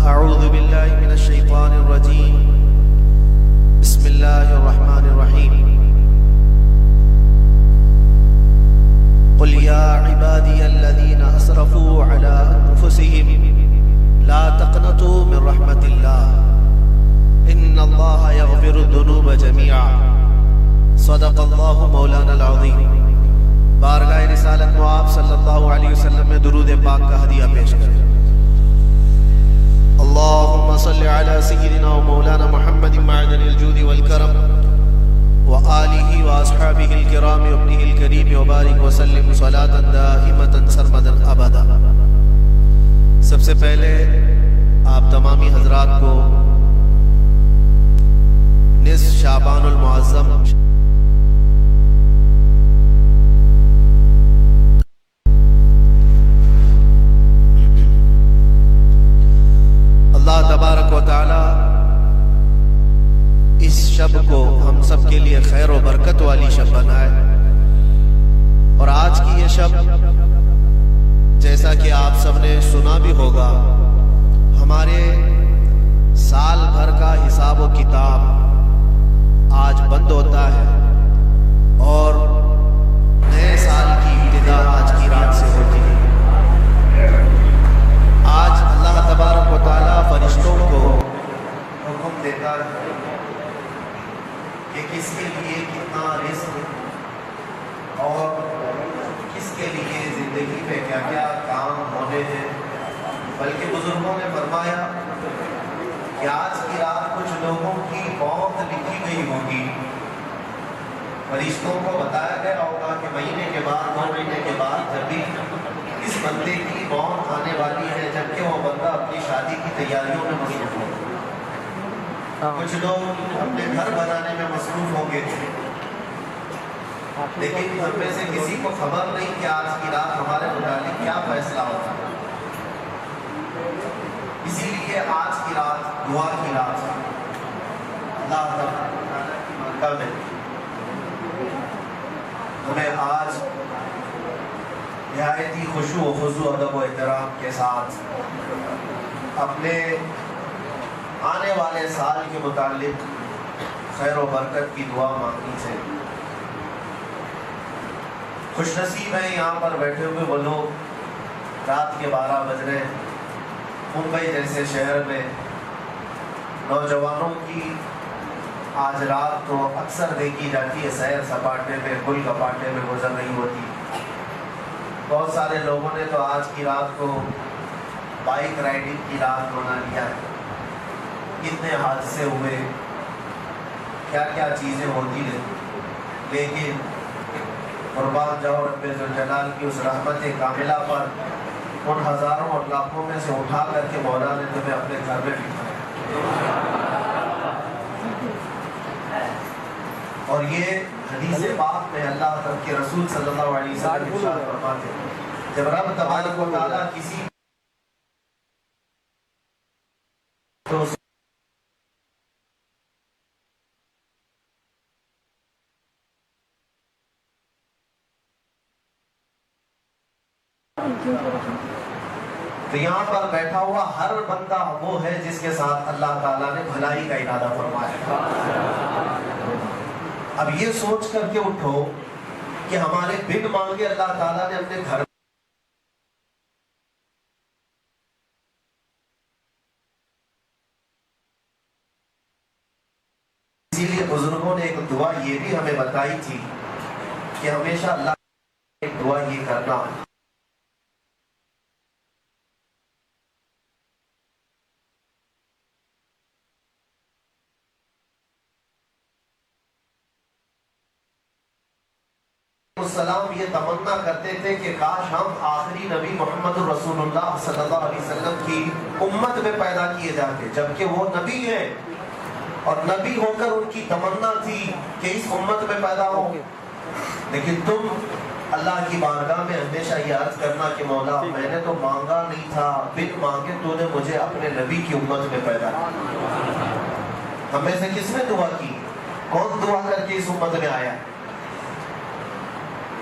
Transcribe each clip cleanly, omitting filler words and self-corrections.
أعوذ بالله من الشيطان الرجيم بسم الله الرحمن الرحيم قل يا عبادي الذين أسرفوا على أنفسهم لا تقنطوا من رحمة الله إن الله يغفر الذنوب جميعا صدق الله مولانا العظيم. بارگاہ رسالت میں آپ صلی اللہ علیہ وسلم میں درود پاک کا ہدیہ پیش کریں. اللهم صل على سيدنا ومولانا محمد معدن الجود والكرم وآله وأصحابه الكرام وابنه الكريم وبارك وسلم صلاة دائمة سرمدا أبدا. سب سے پہلے آپ تمامی حضرات کو نصف شعبان المعظم اللہ تبارک و تعالی اس شب کو ہم سب کے لیے خیر و برکت والی شب بنائے. اور آج کی یہ شب جیسا کہ آپ سب نے سنا بھی ہوگا ہمارے سال بھر کا حساب و کتاب آج بند ہوتا ہے اور نئے سال کی ابتدا آج کی رات سے ہوتی ہے. آج اللہ تبارک و تعالیٰ فرشتوں کو حکم دیتا ہے کہ کس کے لیے کتنا رزق اور کس کے لیے زندگی میں کیا کیا کام ہونے ہیں. بلکہ بزرگوں نے فرمایا کہ آج کی رات کچھ لوگوں کی موت لکھی گئی ہوگی. فرشتوں کو بتایا گیا ہوگا کہ مہینے کے بعد 2 مہینے کے بعد جب بھی اس بندے کی موت آنے والی ہے جبکہ وہ بندہ اپنی شادی کی تیاریوں میں مصروف ہو. کچھ لوگ اپنے گھر بنانے میں مصروف ہوں گے لیکن ہم میں سے کسی کو خبر نہیں کہ آج کی رات ہمارے متعلق کیا فیصلہ ہوتا ہے. اسی لیے آج کی رات دعا کی رات ہے. اللہ تعالیٰ کی بارگاہ میں ہمیں آج نہایتی خشوع و خضوع ادب و احترام کے ساتھ اپنے آنے والے سال کے متعلق خیر و برکت کی دعا مانگنی چاہیے. خوش نصیب ہیں یہاں پر بیٹھے ہوئے وہ لوگ رات کے 12 بج رہے ہیں. ممبئی جیسے شہر میں نوجوانوں کی آج رات تو اکثر دیکھی جاتی ہے سیر سپاٹے میں گل کپاٹے میں گزر رہی ہوتی. بہت سارے لوگوں نے تو آج کی رات کو بائک رائڈنگ کی رات بنا لیا ہے. کتنے حادثے ہوئے کیا کیا چیزیں ہوتی ہیں لیکن قربان جاؤ رب ذوالجلال کی اس رحمت کاملہ پر ان ہزاروں اور لاکھوں میں سے اٹھا کر کے مولا نے تمہیں اپنے گھر میں بٹھایا. اور یہ حدیث پاک میں اللہ کے رسول صلی اللہ علیہ وسلم ارشاد فرماتے ہیں جب رب تبارک و تعالیٰ کسی تو یہاں پر بیٹھا ہوا ہر بندہ وہ ہے جس کے ساتھ اللہ تعالیٰ نے بھلائی کا ارادہ فرمایا. اب یہ سوچ کر کے اٹھو کہ ہمارے بن مانگے اللہ تعالیٰ نے اپنے گھر اسی لیے بزرگوں نے ایک دعا یہ بھی ہمیں بتائی تھی کہ ہمیشہ اللہ ایک دعا یہ کرنا السلام یہ تمنا کرتے تھے کہ کاش ہم آخری نبی محمد رسول اللہ صلی اللہ علیہ وسلم کی امت میں پیدا کیے جاتے جبکہ وہ نبی ہیں اور نبی ہو کر ان کی تمنا تھی کہ اس امت میں پیدا ہو. لیکن تم اللہ کی بارگاہ میں ہمیشہ یہ عرض کرنا کہ مولا میں نے تو مانگا نہیں تھا بن مانگے تو نے مجھے اپنے نبی کی امت میں پیدا کیا. ہم میں سے کس نے دعا کی؟ کون دعا کر کے اس امت میں آیا؟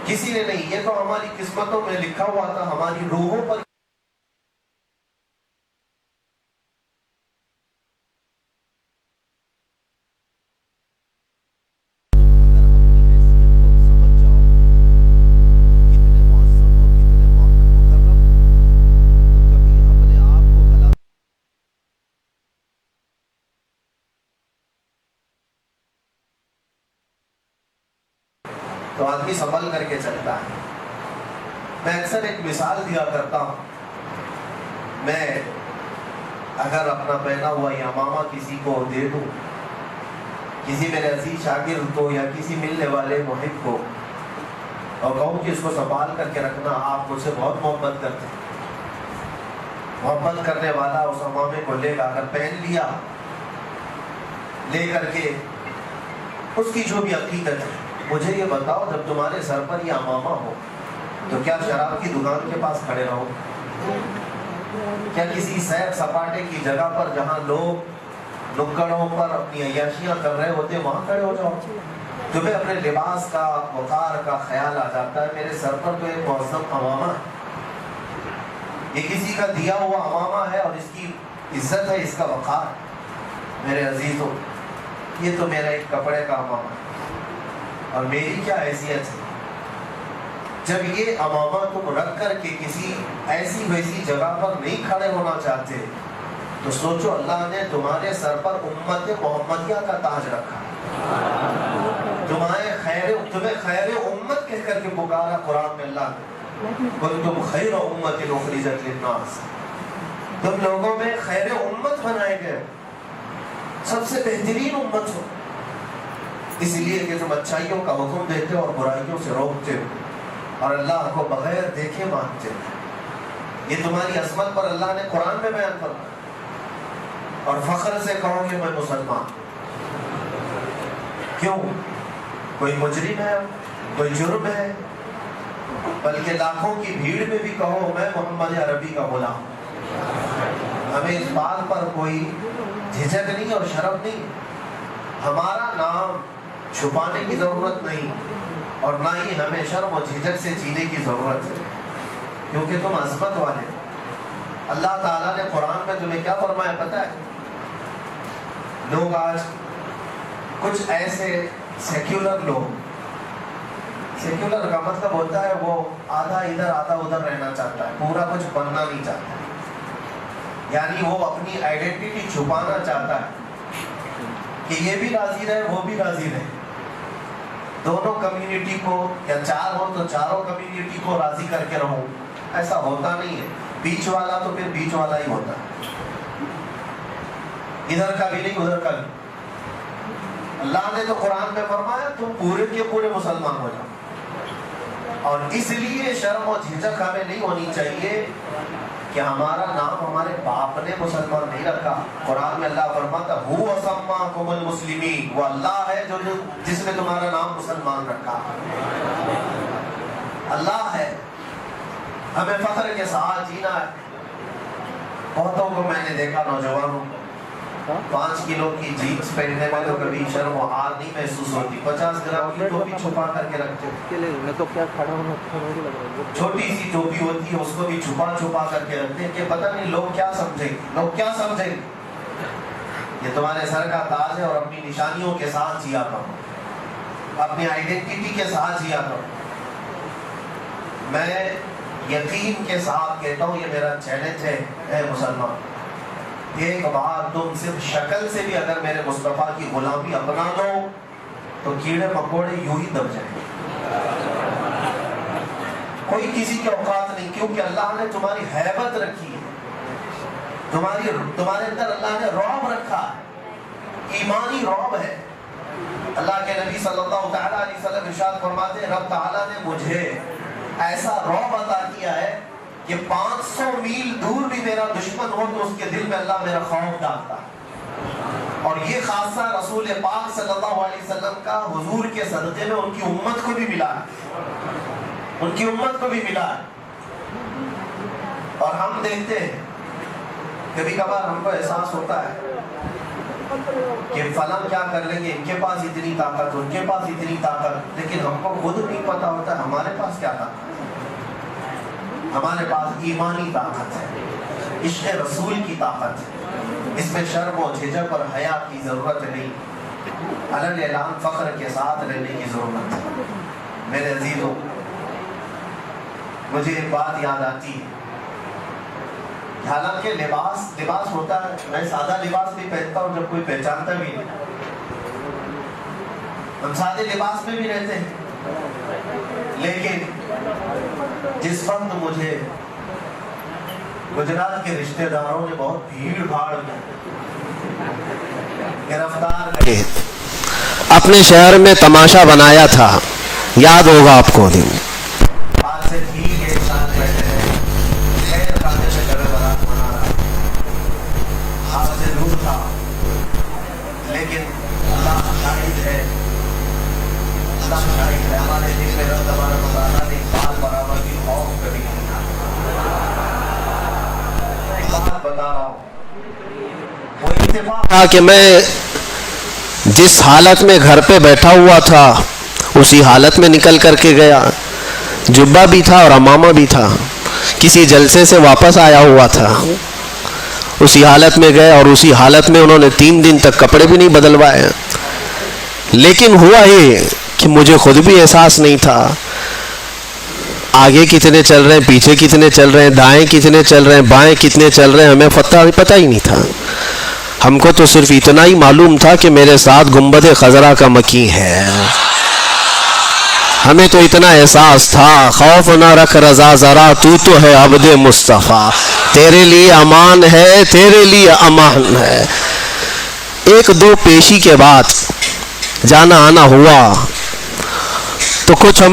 کسی نے نہیں. یہ تو ہماری قسمتوں میں لکھا ہوا تھا, ہماری روحوں پر تو آدمی سنبھل کر کے چلتا ہے۔ میں اکثر ایک مثال دیا کرتا ہوں، میں اگر اپنا پہنا ہوا یمامہ کسی کو دے دوں، کسی میرے عزیز شاگرد کو یا کسی ملنے والے محب کو، اور کہوں کہ اس کو سنبھال کر کے رکھنا، آپ مجھ سے بہت محبت کرتے ہیں، محبت کرنے والا اس امامے کو لے گا، اگر پہن لیا لے کر کے اس کی جو بھی عقیدت ہے، مجھے یہ بتاؤ جب تمہارے سر پر یہ امامہ ہو تو کیا شراب کی دکان کے پاس کھڑے رہو؟ کیا کسی سیر سپاٹے کی جگہ پر جہاں لوگ نکڑوں پر اپنی عیاشیاں کر رہے ہوتے وہاں کھڑے ہو جاؤ؟ تمہیں اپنے لباس کا وقار کا خیال آ جاتا ہے، میرے سر پر تو ایک معظم امامہ ہے، یہ کسی کا دیا ہوا امامہ ہے اور اس کی عزت ہے، اس کا وقار ہے۔ میرے عزیزوں، یہ تو میرا ایک کپڑے کا امامہ ہے، اور میری کیا حیثیت ہے؟ جب یہ امامہ تم رکھ کر کے کسی ایسی ویسی جگہ پر نہیں کھڑے ہونا چاہتے تو سوچو اللہ نے تمہارے سر پر امت محمدیہ کا تاج رکھا، تمہیں خیر امت کہہ کر کے پکارا قرآن میں اللہ نے، کنتم خیر امت اخرجت للناس، تم لوگوں میں خیر امت بنائے گئے، سب سے بہترین امت ہو، اس لیے کہ تم اچھائیوں کا حکم دیتے ہو اور برائیوں سے روکتے ہو اور اللہ کو بغیر دیکھے مانتے ہو۔ یہ تمہاری عظمت پر اللہ نے قرآن میں بیان فرمایا، اور فخر سے کہو کہ میں مسلمان۔ کیوں؟ کوئی مجرم ہے، کوئی جرم ہے، بلکہ لاکھوں کی بھیڑ میں بھی کہو میں محمد عربی کا غلام۔ ہمیں اس بات پر کوئی جھجک نہیں اور شرم نہیں، ہمارا نام چھپانے کی ضرورت نہیں، اور نہ ہی ہمیں شرم و جھجک سے جینے کی ضرورت ہے، کیونکہ تم عظمت والے۔ اللہ تعالیٰ نے قرآن میں تمہیں کیا فرمایا پتہ ہے؟ لوگ آج کچھ ایسے سیکولر لوگ، سیکولر کا مطلب ہوتا ہے وہ آدھا ادھر آدھا ادھر رہنا چاہتا ہے، پورا کچھ بننا نہیں چاہتا، یعنی وہ اپنی آئیڈینٹی چھپانا چاہتا ہے کہ یہ بھی راضی رہے وہ بھی راضی رہے، دونوں کمیونٹی کو، یا چار ہو تو چاروں کمیونٹی کو راضی کر کے رہوں۔ ایسا ہوتا نہیں ہے، بیچ والا تو پھر بیچ والا ہی ہوتا ہے، ادھر کا بھی نہیں ادھر کا بھی۔ اللہ نے تو قرآن میں فرمایا تم پورے کے پورے مسلمان ہو جاؤ، اور اس لیے شرم و جھجک ہمیں نہیں ہونی چاہیے کہ ہمارا نام ہمارے باپ نے مسلمان نہیں رکھا۔ قرآن میں اللہ فرماتا هو سماکم المسلمین، وہ اللہ ہے جو جس نے تمہارا نام مسلمان رکھا، اللہ ہے۔ ہمیں فخر کے ساتھ جینا ہے۔ بہتوں کو میں نے دیکھا نوجوانوں 5 کلو کی جینس پہننے میں تو کبھی شرم و حیا نہیں محسوس ہوتی، 50 گرام کی ٹوپی چھپا کر کے رکھتے چھوٹی سی ٹوپی ہوتی ہے اس کو بھی چھپا چھپا کر کے رکھتے ہیں کہ پتہ نہیں لوگ کیا سمجھیں گے، لوگ کیا سمجھیں گے۔ یہ تمہارے سر کا تاج ہے، اور اپنی نشانیوں کے ساتھ جیا کرو، اپنی آئیڈینٹی کے ساتھ جیا کرو۔ میں یقین کے ساتھ کہتا ہوں، یہ میرا چیلنج ہے، اے مسلمان، ایک بار تم صرف شکل سے بھی اگر میرے مصطفیٰ کی غلامی اپنا دو تو کیڑے مکوڑے یوں ہی دب جائیں گے، کوئی کسی کی اوقات نہیں، کیونکہ اللہ نے تمہاری ہیبت رکھی ہے، تمہارے اندر اللہ نے رعب رکھا ہے، ایمانی رعب ہے۔ اللہ کے نبی صلی اللہ تعالیٰ علیہ وسلم ارشاد فرماتے ہیں رب تعالیٰ نے مجھے ایسا رعب عطا کیا ہے کہ 500 میل دور بھی میرا دشمن ہو تو اس کے دل میں اللہ میرا خوف ڈالتا ہے۔ اور یہ خاصہ رسول پاک صلی اللہ علیہ وسلم کا حضور کے صدقے میں ان کی امت کو بھی ملا ہے، ان کی امت کو بھی ملا ہے۔ اور ہم دیکھتے ہیں کبھی کبھار ہم کو احساس ہوتا ہے کہ فلاں کیا کر لیں گے، ان کے پاس اتنی طاقت، ان کے پاس اتنی طاقت، لیکن ہم کو خود نہیں پتا ہوتا ہے ہمارے پاس کیا طاقت ہے۔ ہمارے پاس ایمانی طاقت ہے، عشق رسول کی طاقت ہے، اس میں شرم و جھجک اور حیا کی ضرورت نہیں، علل اعلان فخر کے ساتھ رہنے کی ضرورت ہے۔ میرے عزیزوں، مجھے ایک بات یاد آتی ہے، حالانکہ لباس ہوتا ہے، میں سادہ لباس بھی پہنتا ہوں جب کوئی پہچانتا بھی نہیں، ہم سادے لباس میں بھی رہتے ہیں، لیکن جس وقت مجھے گجرات کے رشتہ داروں نے بہت بھیڑ بھاڑ میں گرفتار کر اپنے شہر میں تماشا بنایا تھا، یاد ہوگا آپ کو دن، آج سے ٹھیک ایک سال پہلے خیر کھانے سے گھر برات منا رہا، آج سے دور تھا، لیکن اللہ شاہد ہے، اللہ شاہد ہے، ہمارے دل میں رب تبارک و تعالیٰ نے بال برابر کی خوف کبھی نہیں تھا۔ بات بتا رہا ہوں، وہ اتفاق تھا کہ میں جس حالت میں گھر پہ بیٹھا ہوا تھا اسی حالت میں نکل کر کے گیا، جبہ بھی تھا اور عمامہ بھی تھا، کسی جلسے سے واپس آیا ہوا تھا، اسی حالت میں گئے اور اسی حالت میں انہوں نے 3 دن تک کپڑے بھی نہیں بدلوائے۔ لیکن ہوا یہ کہ مجھے خود بھی احساس نہیں تھا آگے کتنے چل رہے ہیں، پیچھے کتنے چل رہے ہیں، دائیں کتنے چل رہے ہیں، بائیں کتنے چل رہے ہیں، ہمیں پتہ ہی نہیں تھا۔ ہم کو تو صرف اتنا ہی معلوم تھا کہ میرے ساتھ گنبد خضرا کا مکی ہے، ہمیں تو اتنا احساس تھا۔ خوف نہ رکھ رضا ذرا، تو ہے عبد مصطفیٰ، تیرے لیے امان ہے، تیرے لیے امان ہے۔ 1-2 پیشی کے بعد جانا آنا ہوا تو کچھ ہم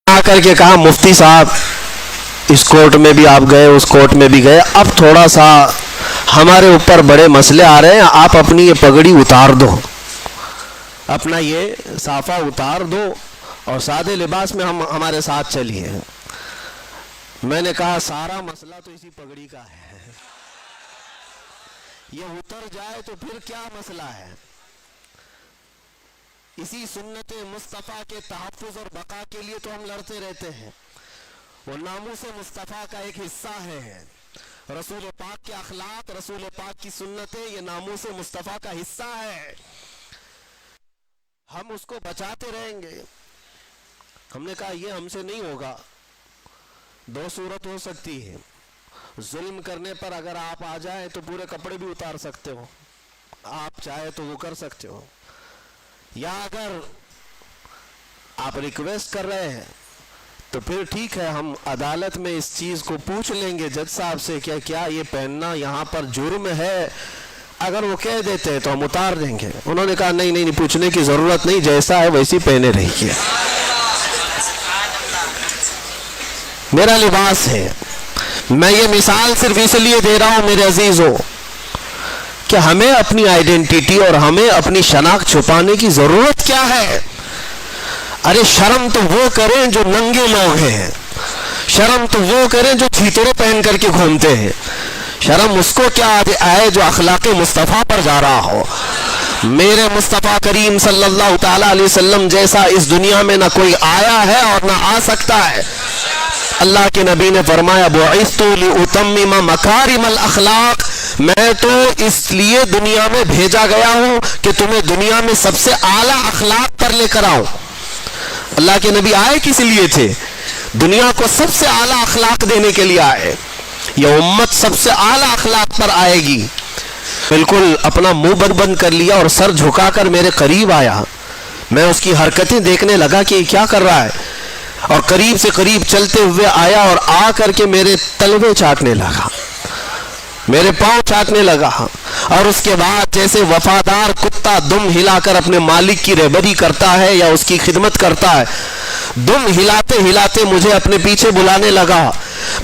آ کر کے کہا مفتی صاحب اس کورٹ میں بھی آپ گئے، اس کورٹ میں بھی گئے، اب تھوڑا سا ہمارے اوپر بڑے مسئلے آ رہے ہیں، آپ اپنی یہ پگڑی اتار دو، اپنا یہ صافہ اتار دو اور سادے لباس میں ہمارے ساتھ چلیے۔ میں نے کہا سارا مسئلہ تو اسی پگڑی کا ہے، یہ اتر جائے تو پھر کیا مسئلہ ہے؟ اسی سنت مصطفیٰ کے تحفظ اور بقا کے لیے تو ہم لڑتے رہتے ہیں، وہ ناموس مصطفیٰ کا ایک حصہ ہے، رسول پاک کے اخلاق، رسول پاک کی سنتیں یہ ناموس مصطفیٰ کا حصہ ہے، ہم اس کو بچاتے رہیں گے۔ ہم نے کہا یہ ہم سے نہیں ہوگا، 2 صورت ہو سکتی ہے، ظلم کرنے پر اگر آپ آ جائیں تو پورے کپڑے بھی اتار سکتے ہو، آپ چاہے تو وہ کر سکتے ہو، یا اگر آپ ریکویسٹ کر رہے ہیں تو پھر ٹھیک ہے، ہم عدالت میں اس چیز کو پوچھ لیں گے جج صاحب سے کہ کیا یہ پہننا یہاں پر جرم ہے، اگر وہ کہہ دیتے ہیں تو ہم اتار دیں گے۔ انہوں نے کہا نہیں پوچھنے کی ضرورت نہیں، جیسا ہے ویسی پہنے رہیے، میرا لباس ہے۔ میں یہ مثال صرف اس لیے دے رہا ہوں میرے عزیزوں کہ ہمیں اپنی آئیڈینٹیٹی اور ہمیں اپنی شناخت چھپانے کی ضرورت کیا ہے؟ ارے شرم تو وہ کریں جو ننگے لوگ ہیں، شرم تو وہ کریں جو چھیترے پہن کر کے گھومتے ہیں، شرم اس کو کیا آئے جو اخلاق مصطفیٰ پر جا رہا ہو۔ میرے مصطفیٰ کریم صلی اللہ تعالیٰ علیہ وسلم جیسا اس دنیا میں نہ کوئی آیا ہے اور نہ آ سکتا ہے۔ اللہ کے نبی نے فرمایا بعثت لأتمم مکارم الاخلاق، میں تو اس لیے دنیا میں بھیجا گیا ہوں کہ تمہیں دنیا میں سب سے اعلیٰ اخلاق پر لے کر آؤں۔ اللہ کے نبی آئے کس لیے تھے؟ دنیا کو سب سے اعلیٰ اخلاق دینے کے لیے آئے، یہ امت سب سے اعلیٰ اخلاق پر آئے گی۔ بالکل اپنا منہ بند کر لیا اور سر جھکا کر میرے قریب آیا، میں اس کی حرکتیں دیکھنے لگا کہ یہ کیا کر رہا ہے، اور قریب سے قریب چلتے ہوئے آیا اور آ کر کے میرے تلوے چاٹنے لگا، میرے پاؤں چاٹنے لگا، اور اس کے بعد جیسے وفادار کتا دم ہلا کر اپنے مالک کی رہبری کرتا ہے یا اس کی خدمت کرتا ہے، دم ہلاتے ہلاتے مجھے اپنے پیچھے بلانے لگا۔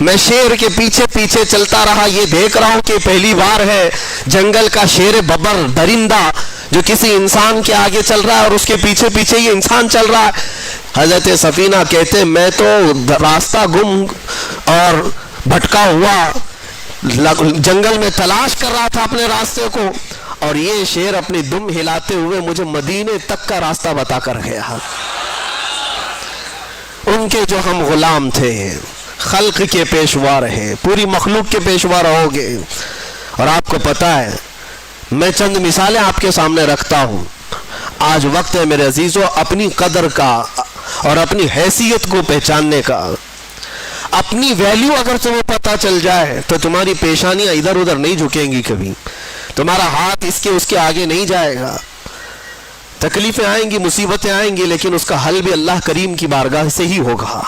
میں شیر کے پیچھے پیچھے چلتا رہا، یہ دیکھ رہا ہوں کہ پہلی بار ہے جنگل کا شیر ببر درندہ جو کسی انسان کے آگے چل رہا ہے اور اس کے پیچھے پیچھے یہ انسان چل رہا ہے۔ حضرت سفینہ کہتے میں تو راستہ گم اور بھٹکا ہوا جنگل میں تلاش کر رہا تھا اپنے راستے کو، اور یہ شیر اپنی دم ہلاتے ہوئے مجھے مدینے تک کا راستہ بتا کر گیا۔ ان کے جو ہم غلام تھے، خلق کے پیشوا رہے، پوری مخلوق کے پیشوا رہو گے۔ اور آپ کو پتہ ہے، میں چند مثالیں آپ کے سامنے رکھتا ہوں۔ آج وقت ہے میرے عزیزو اپنی قدر کا اور اپنی حیثیت کو پہچاننے کا۔ اپنی ویلیو اگر تمہیں پتہ چل جائے تو تمہاری پیشانیاں ادھر ادھر نہیں جھکیں گی کبھی، تمہارا ہاتھ اس کے آگے نہیں جائے گا۔ تکلیفیں آئیں گی، مصیبتیں آئیں گی، لیکن اس کا حل بھی اللہ کریم کی بارگاہ سے ہی ہوگا۔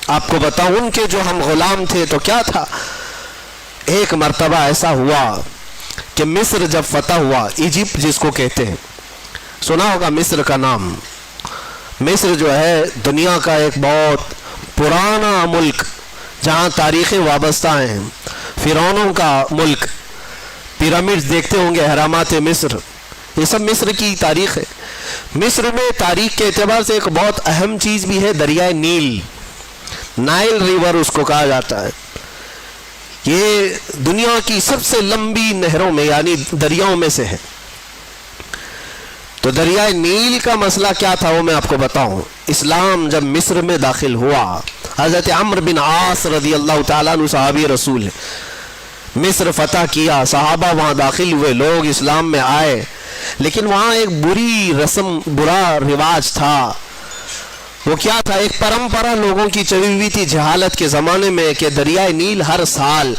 آپ کو بتاؤں ان کے جو ہم غلام تھے تو کیا تھا، ایک مرتبہ ایسا ہوا کہ مصر جب فتح ہوا، ایجپٹ جس کو کہتے ہیں، سنا ہوگا مصر کا نام۔ مصر جو ہے دنیا کا ایک بہت پرانا ملک جہاں تاریخیں وابستہ ہیں، فرعونوں کا ملک، پیرامڈز دیکھتے ہوں گے، اہرامات مصر، یہ سب مصر کی تاریخ ہے۔ مصر میں تاریخ کے اعتبار سے ایک بہت اہم چیز بھی ہے، دریائے نیل، نائل ریور اس کو کہا جاتا ہے۔ یہ دنیا کی سب سے لمبی نہروں میں یعنی دریاؤں میں سے ہے۔ تو دریائے نیل کا مسئلہ کیا تھا وہ میں آپ کو بتاؤں۔ اسلام جب مصر میں داخل ہوا، حضرت عمرو بن عاص رضی اللہ تعالیٰ عنہ صحابی رسول ہے، مصر فتح کیا، صحابہ وہاں داخل ہوئے، لوگ اسلام میں آئے، لیکن وہاں ایک بری رسم، برا رواج تھا۔ وہ کیا تھا، ایک پرمپرا لوگوں کی چلی ہوئی تھی جہالت کے زمانے میں کہ دریائے نیل ہر سال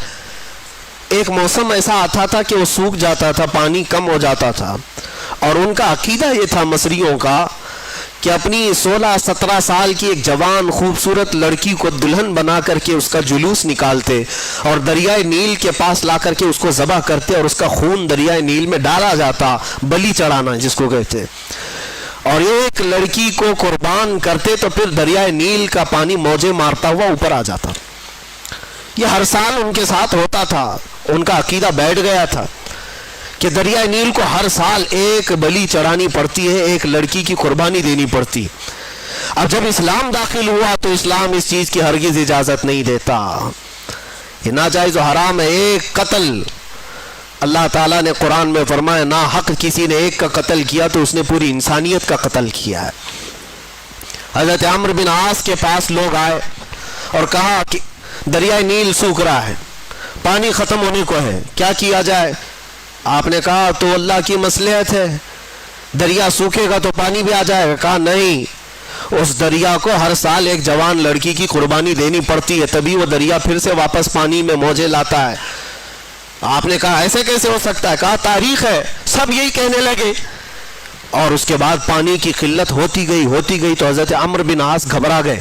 ایک موسم ایسا آتا تھا کہ وہ سوکھ جاتا تھا، پانی کم ہو جاتا تھا، اور ان کا عقیدہ یہ تھا مصریوں کا کہ اپنی 16-17 سال کی ایک جوان خوبصورت لڑکی کو دلہن بنا کر کے اس کا جلوس نکالتے اور دریائے نیل کے پاس لا کر کے اس کو ذبح کرتے اور اس کا خون دریائے نیل میں ڈالا جاتا، بلی چڑھانا جس کو کہتے، اور ایک لڑکی کو قربان کرتے تو پھر دریائے نیل کا پانی موجیں مارتا ہوا اوپر آ جاتا۔ یہ ہر سال ان کے ساتھ ہوتا تھا، ان کا عقیدہ بیٹھ گیا تھا کہ دریائے نیل کو ہر سال ایک بلی چڑھانی پڑتی ہے، ایک لڑکی کی قربانی دینی پڑتی۔ اب جب اسلام داخل ہوا تو اسلام اس چیز کی ہرگز اجازت نہیں دیتا، یہ ناجائز و حرام ہے۔ ایک قتل، اللہ تعالیٰ نے قرآن میں فرمایا نا حق کسی نے ایک کا قتل کیا تو اس نے پوری انسانیت کا قتل کیا ہے۔ حضرت عمرو بن عاص کے پاس لوگ آئے اور کہا کہ دریائے نیل سوکھ رہا ہے، پانی ختم ہونے کو ہے، کیا کیا جائے؟ آپ نے کہا تو اللہ کی مصلحت ہے، دریا سوکھے گا تو پانی بھی آ جائے گا۔ کہا نہیں، اس دریا کو ہر سال ایک جوان لڑکی کی قربانی دینی پڑتی ہے، تبھی وہ دریا پھر سے واپس پانی میں موجیں لاتا ہے۔ آپ نے کہا ایسے کیسے ہو سکتا ہے؟ کہا تاریخ ہے، سب یہی کہنے لگے، اور اس کے بعد پانی کی قلت ہوتی گئی تو حضرت عمرو بن عاص گھبرا گئے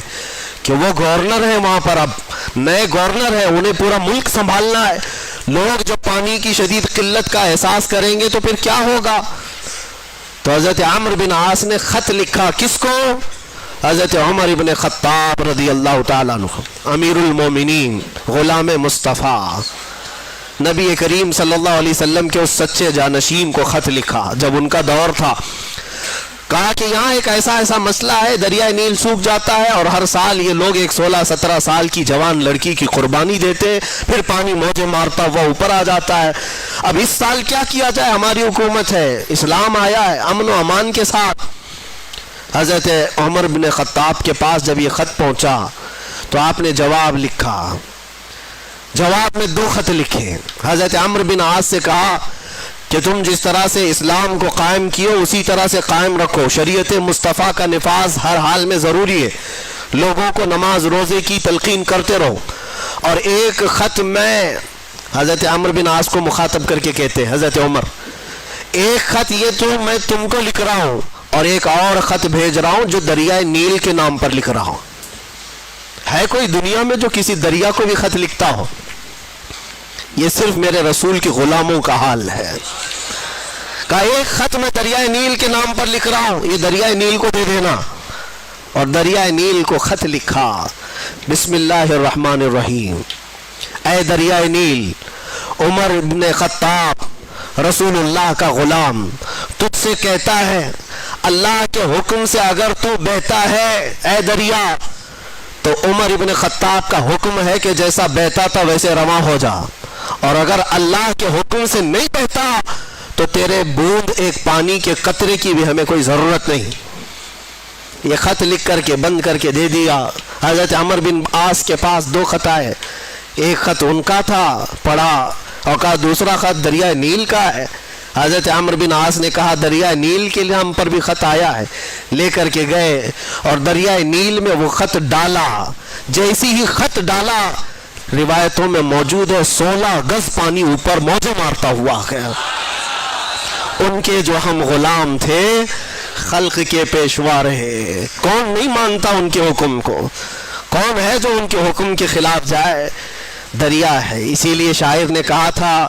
کہ وہ گورنر ہیں وہاں پر، اب نئے گورنر ہیں، انہیں پورا ملک سنبھالنا ہے، لوگ جب پانی کی شدید قلت کا احساس کریں گے تو پھر کیا ہوگا؟ تو حضرت عمرو بن عاص نے خط لکھا، کس کو؟ حضرت عمر ابن خطاب رضی اللہ تعالیٰ عنہ، امیر المومنین، غلام مصطفیٰ، نبی کریم صلی اللہ علیہ وسلم کے اس سچے جانشین کو خط لکھا جب ان کا دور تھا۔ کہا کہ یہاں ایک ایسا مسئلہ ہے، دریائے نیل سوکھ جاتا ہے اور ہر سال یہ لوگ ایک 16-17 سال کی جوان لڑکی کی قربانی دیتے، پھر پانی موجیں مارتا ہوا اوپر آ جاتا ہے۔ اب اس سال کیا کیا جائے؟ ہماری حکومت ہے، اسلام آیا ہے امن و امان کے ساتھ۔ حضرت عمر بن خطاب کے پاس جب یہ خط پہنچا تو آپ نے جواب لکھا، جواب میں 2 خط لکھے۔ حضرت عمرو بن عاص سے کہا کہ تم جس طرح سے اسلام کو قائم کیے اسی طرح سے قائم رکھو، شریعت مصطفیٰ کا نفاذ ہر حال میں ضروری ہے، لوگوں کو نماز روزے کی تلقین کرتے رہو۔ اور ایک خط میں حضرت عمرو بن عاص کو مخاطب کر کے کہتے ہیں، حضرت عمر ایک خط یہ تو میں تم کو لکھ رہا ہوں اور ایک اور خط بھیج رہا ہوں جو دریائے نیل کے نام پر لکھ رہا ہوں۔ ہے کوئی دنیا میں جو کسی دریا کو بھی خط لکھتا ہو؟ یہ صرف میرے رسول کے غلاموں کا حال ہے۔ کہا ایک خط میں دریائے نیل کے نام پر لکھ رہا ہوں، یہ دریائے نیل کو دے دینا۔ اور دریائے نیل کو خط لکھا، بسم اللہ الرحمن الرحیم، اے دریائے نیل، عمر بن خطاب رسول اللہ کا غلام تجھ سے کہتا ہے اللہ کے حکم سے اگر تو بہتا ہے اے دریا تو عمر ابن خطاب کا حکم ہے کہ جیسا بہتا تھا ویسے رواں ہو جا، اور اگر اللہ کے حکم سے نہیں بہتا تو تیرے بوند ایک پانی کے قطرے کی بھی ہمیں کوئی ضرورت نہیں۔ یہ خط لکھ کر کے بند کر کے دے دیا۔ حضرت عمر بن عاص کے پاس 2 خط آئے، ایک خط ان کا تھا، پڑھا اور کہا دوسرا خط دریائے نیل کا ہے۔ حضرت عمرو بن عاص نے کہا دریائے نیل کے لیے ہم پر بھی خط آیا ہے، لے کر کے گئے اور دریائے نیل میں وہ خط ڈالا، جیسی ہی خط ڈالا روایتوں میں موجود ہے 16 گز پانی اوپر موجیں مارتا ہوا گیا۔ ان کے جو ہم غلام تھے خلق کے پیشوا رہے، کون نہیں مانتا ان کے حکم کو، کون ہے جو ان کے حکم کے خلاف جائے؟ دریا ہے۔ اسی لیے شاعر نے کہا تھا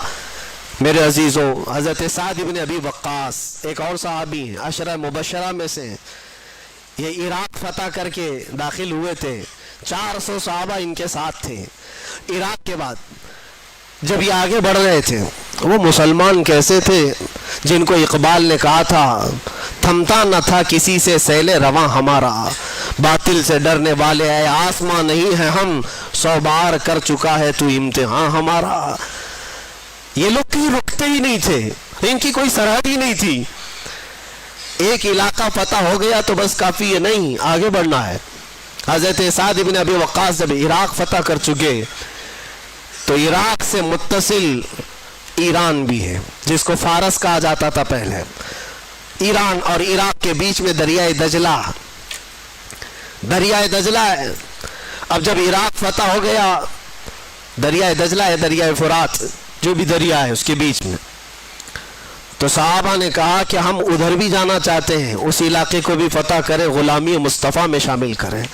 میرے عزیزوں، حضرت سعد بن ابی وقاص ایک اور صحابی ہیں، عشرہ مبشرہ میں سے، یہ عراق فتح کر کے داخل ہوئے تھے، 400 صحابہ ان کے ساتھ تھے۔ عراق کے بعد جب یہ آگے بڑھ رہے تھے، وہ مسلمان کیسے تھے جن کو اقبال نے کہا تھا تھمتا نہ تھا کسی سے سیل رواں ہمارا، باطل سے ڈرنے والے اے آسماں نہیں ہے ہم، 100 بار کر چکا ہے تو امتحان ہمارا۔ یہ لوگ کہیں رکتے ہی نہیں تھے، ان کی کوئی سرحد ہی نہیں تھی، ایک علاقہ فتح ہو گیا تو بس کافی ہے، نہیں آگے بڑھنا ہے۔ حضرت سعد بن ابی وقاص جب عراق فتح کر چکے تو عراق سے متصل ایران بھی ہے جس کو فارس کہا جاتا تھا پہلے، ایران اور عراق کے بیچ میں دریائے دجلہ ہے۔ اب جب عراق فتح ہو گیا، دریائے دجلہ ہے، دریائے فرات جو بھی دریا ہے اس کے بیچ میں، تو صحابہ نے کہا کہ ہم ادھر بھی جانا چاہتے ہیں، اس علاقے کو بھی فتح کریں، غلامی مصطفیٰ میں شامل کریں۔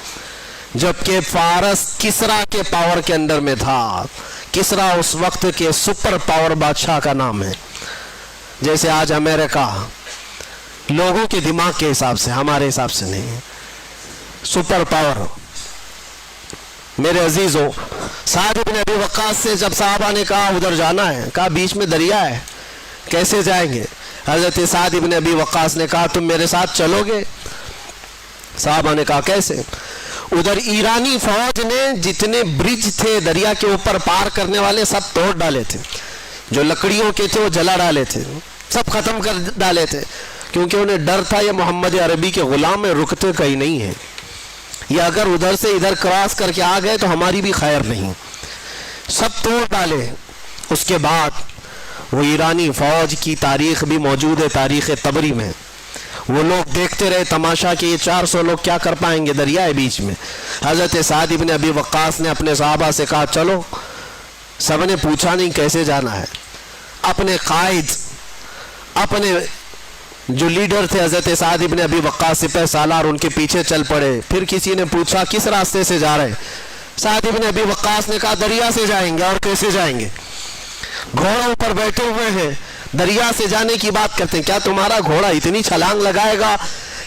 جبکہ فارس کسرا کے پاور کے اندر میں تھا، کسرا اس وقت کے سپر پاور بادشاہ کا نام ہے، جیسے آج امریکہ، لوگوں کے دماغ کے حساب سے، ہمارے حساب سے نہیں، سپر پاور۔ میرے عزیزوں، سعد بن ابی وقاص سے جب صحابہ نے کہا ادھر جانا ہے، کہا بیچ میں دریا ہے کیسے جائیں گے؟ حضرت سعد بن ابی وقاص نے کہا تم میرے ساتھ چلو گے؟ صحابہ نے کہا کیسے؟ ادھر ایرانی فوج نے جتنے برج تھے دریا کے اوپر پار کرنے والے سب توڑ ڈالے تھے، جو لکڑیوں کے تھے وہ جلا ڈالے تھے، سب ختم کر ڈالے تھے، کیونکہ انہیں ڈر تھا یہ محمد عربی کے غلام میں رکتے کہیں نہیں ہیں، یہ اگر ادھر سے ادھر کراس کر کے آ گئے تو ہماری بھی خیر نہیں، سب توڑ ڈالے۔ اس کے بعد وہ ایرانی فوج کی تاریخ بھی موجود ہے تاریخ طبری میں، وہ لوگ دیکھتے رہے تماشا کہ یہ 400 لوگ کیا کر پائیں گے دریائے بیچ میں۔ حضرت سعد بن ابی وقاص نے اپنے صحابہ سے کہا چلو، سب نے پوچھا نہیں کیسے جانا ہے، اپنے قائد، اپنے جو لیڈر تھے حضرت سعد بن ابی وقاص سپہ سالار، ان کے پیچھے چل پڑے۔ پھر کسی نے پوچھا کس راستے سے جا رہے؟ سعد بن ابی وقاص نے کہا دریا سے جائیں گے۔ اور کیسے جائیں گے؟ گھوڑوں پر بیٹھے ہوئے ہیں، دریا سے جانے کی بات کرتے ہیں، کیا تمہارا گھوڑا اتنی چھلانگ لگائے گا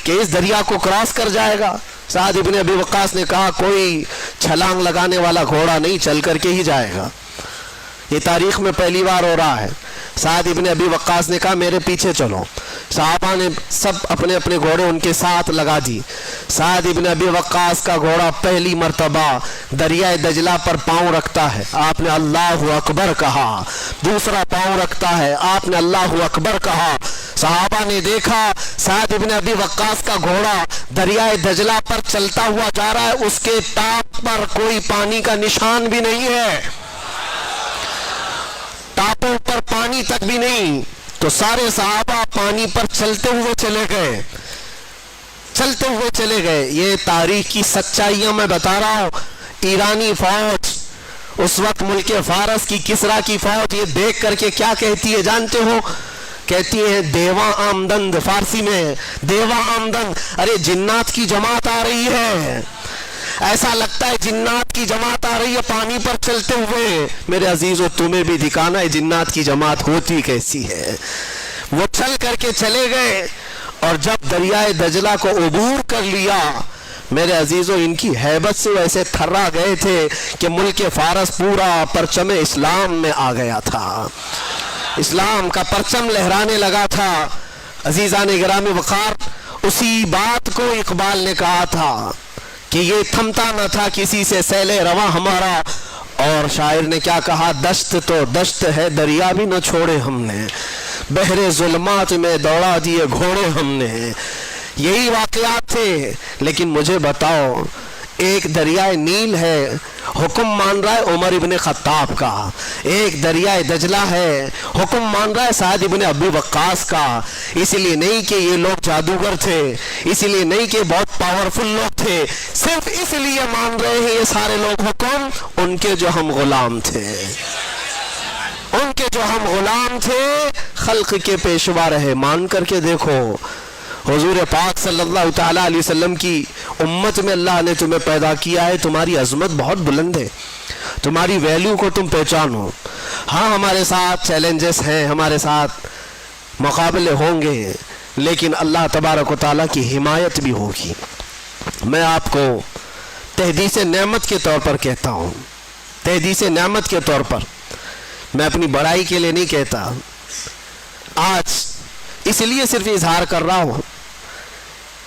کہ اس دریا کو کراس کر جائے گا؟ سعد بن ابی وقاص نے کہا کوئی چھلانگ لگانے والا گھوڑا نہیں، چل کر کے ہی جائے گا۔ یہ تاریخ میں پہلی بار ہو رہا ہے۔ سعد بن ابی وقاص نے کہا میرے پیچھے چلو، صحابہ نے سب اپنے اپنے گھوڑے ان کے ساتھ لگا دی۔ سعد بن ابی وقاص کا گھوڑا پہلی مرتبہ دریائے دجلہ پر پاؤں رکھتا ہے، آپ نے اللہ اکبر کہا، دوسرا پاؤں رکھتا ہے، آپ نے اللہ اکبر کہا۔ صحابہ نے دیکھا سعد بن ابی وقاص کا گھوڑا دریائے دجلہ پر چلتا ہوا جا رہا ہے، اس کے ٹاپ پر کوئی پانی کا نشان بھی نہیں ہے، ٹاپوں پر پانی تک بھی نہیں۔ تو سارے صحابہ پانی پر چلتے ہوئے چلے گئے۔ یہ تاریخ کی سچائیاں میں بتا رہا ہوں۔ ایرانی فوج اس وقت ملک فارس کی کسرا کی فوج یہ دیکھ کر کے کیا کہتی ہے جانتے ہو؟ کہتی ہے دیواں آمدند، فارسی میں دیواں آمدند، ارے جنات کی جماعت آ رہی ہے، ایسا لگتا ہے جنات کی جماعت آ رہی ہے پانی پر چلتے ہوئے۔ میرے عزیزو تمہیں بھی دکھانا ہے جنات کی جماعت ہوتی کیسی ہے۔ وہ چل کر کے چلے گئے اور جب دریائے دجلہ کو عبور کر لیا، میرے عزیزو ان کی ہیبت سے ویسے تھرا گئے تھے کہ ملک فارس پورا پرچم اسلام میں آ گیا تھا، اسلام کا پرچم لہرانے لگا تھا۔ عزیزان گرامی وقار، اسی بات کو اقبال نے کہا تھا کہ یہ تھمتا نہ تھا کسی سے سیل رواں ہمارا، اور شاعر نے کیا کہا؟ دشت تو دشت ہے دریا بھی نہ چھوڑے ہم نے، بحر ظلمات میں دوڑا دیے گھوڑے ہم نے۔ یہی واقعات تھے، لیکن مجھے بتاؤ ایک دریائے نیل ہے حکم مان رہا ہے عمر ابن خطاب کا. ایک دریائے دجلہ ہے, حکم مان رہا ہے سعد ابن ابی وقاص کا. اس لیے نہیں کہ یہ لوگ جادوگر تھے, اس لیے نہیں کہ بہت پاورفل لوگ تھے, صرف اس لیے مان رہے ہیں یہ سارے لوگ حکم ان کے جو ہم غلام تھے, ان کے جو ہم غلام تھے, خلق کے پیشوا رہے. مان کر کے دیکھو, حضور پاک صلی اللہ تعالیٰ علیہ وسلم کی امت میں اللہ نے تمہیں پیدا کیا ہے, تمہاری عظمت بہت بلند ہے, تمہاری ویلیو کو تم پہچانو. ہاں ہمارے ساتھ چیلنجز ہیں, ہمارے ساتھ مقابلے ہوں گے, لیکن اللہ تبارک و تعالیٰ کی حمایت بھی ہوگی. میں آپ کو تحدیث نعمت کے طور پر کہتا ہوں, تحدیث نعمت کے طور پر, میں اپنی بڑائی کے لیے نہیں کہتا. آج اس لیے صرف اظہار کر رہا ہوں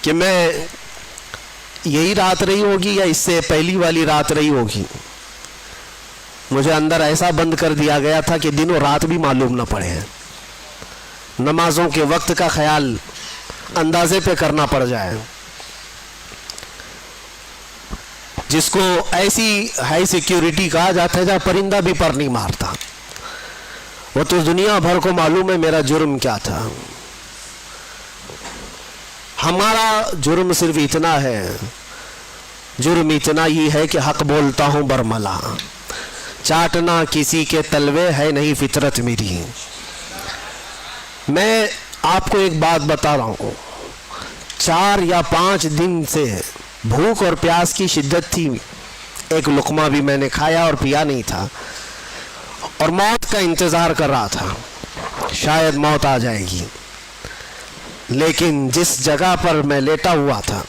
کہ میں یہی رات رہی ہوگی یا اس سے پہلی والی رات رہی ہوگی, مجھے اندر ایسا بند کر دیا گیا تھا کہ دن و رات بھی معلوم نہ پڑے. نمازوں کے وقت کا خیال اندازے پہ کرنا پڑ جائے. جس کو ایسی ہائی سیکیورٹی کہا جاتا ہے جہاں پرندہ بھی پر نہیں مارتا, وہ تو دنیا بھر کو معلوم ہے میرا جرم کیا تھا. ہمارا جرم صرف اتنا ہے, جرم اتنا ہی ہے کہ حق بولتا ہوں برملا, چاٹنا کسی کے تلوے ہے نہیں فطرت میری. میں آپ کو ایک بات بتا رہا ہوں, 4 یا 5 دن سے بھوک اور پیاس کی شدت تھی, ایک لقمہ بھی میں نے کھایا اور پیا نہیں تھا, اور موت کا انتظار کر رہا تھا, شاید موت آ جائے گی. لیکن جس جگہ پر میں لیٹا ہوا تھا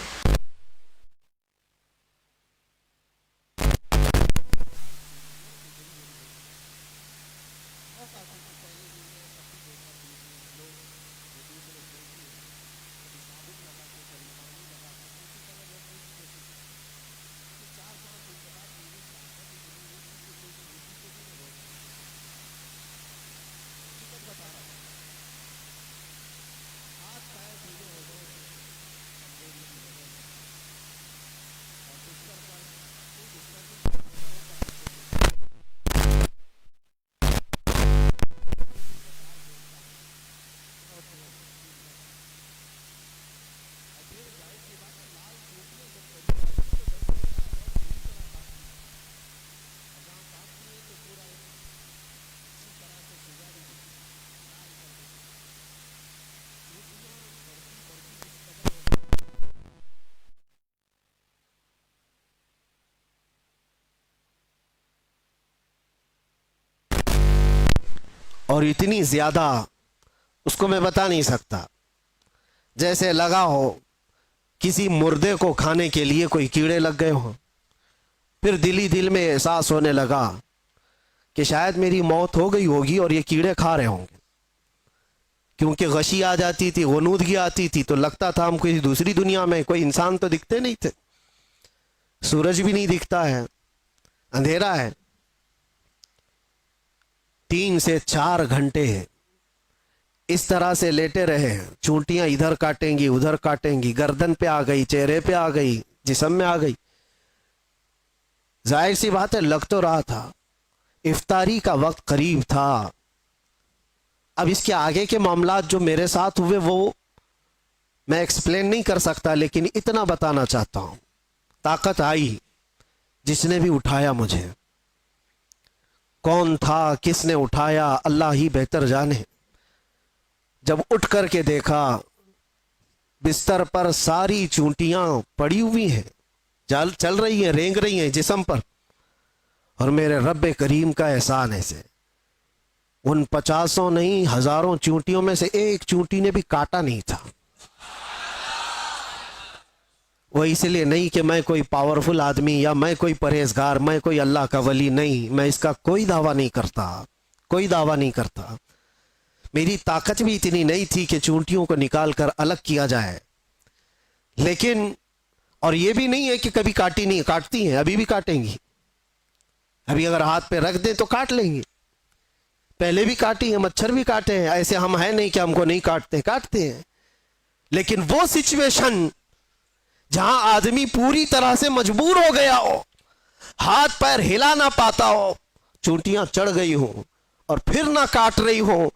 اور اتنی زیادہ اس کو میں بتا نہیں سکتا, جیسے لگا ہو کسی مردے کو کھانے کے لیے کوئی کیڑے لگ گئے ہوں. پھر دل ہی دل میں احساس ہونے لگا کہ شاید میری موت ہو گئی ہوگی اور یہ کیڑے کھا رہے ہوں گے, کیونکہ غشی آ جاتی تھی, غنودگی آتی تھی, تو لگتا تھا ہم کوئی دوسری دنیا میں, کوئی انسان تو دکھتے نہیں تھے, سورج بھی نہیں دکھتا ہے, اندھیرا ہے. 3 سے 4 گھنٹے اس طرح سے لیٹے رہے, چونٹیاں ادھر کاٹیں گی ادھر کاٹیں گی, گردن پہ آ گئی, چہرے پہ آ گئی, جسم میں آ گئی. ظاہر سی بات ہے لگ تو رہا تھا, افطاری کا وقت قریب تھا. اب اس کے آگے کے معاملات جو میرے ساتھ ہوئے وہ میں ایکسپلین نہیں کر سکتا, لیکن اتنا بتانا چاہتا ہوں. طاقت آئی, جس نے بھی اٹھایا مجھے, کون تھا, کس نے اٹھایا, اللہ ہی بہتر جانے. جب اٹھ کر کے دیکھا بستر پر ساری چونٹیاں پڑی ہوئی ہیں, چل رہی ہیں, رینگ رہی ہیں جسم پر, اور میرے رب کریم کا احسان ایسے ان 50 نہیں 1000 چونٹیوں میں سے ایک چونٹی نے بھی کاٹا نہیں تھا. وہ اس لیے نہیں کہ میں کوئی پاورفل آدمی یا میں کوئی پرہیزگار, میں کوئی اللہ کا ولی نہیں, میں اس کا کوئی دعویٰ نہیں کرتا, کوئی دعویٰ نہیں کرتا. میری طاقت بھی اتنی نہیں تھی کہ چونٹیوں کو نکال کر الگ کیا جائے. لیکن اور یہ بھی نہیں ہے کہ کبھی کاٹی نہیں, کاٹتی ہیں, ابھی بھی کاٹیں گی, ابھی اگر ہاتھ پہ رکھ دیں تو کاٹ لیں گے. پہلے بھی کاٹی ہیں, مچھر بھی کاٹے ہیں, ایسے ہم ہیں نہیں کہ ہم کو نہیں کاٹتے, کاٹتے ہیں. لیکن وہ سچویشن جہاں آدمی پوری طرح سے مجبور ہو گیا ہو, ہاتھ پیر ہلا نہ پاتا ہو, چونٹیاں چڑھ گئی ہوں اور پھر نہ کاٹ رہی ہوں,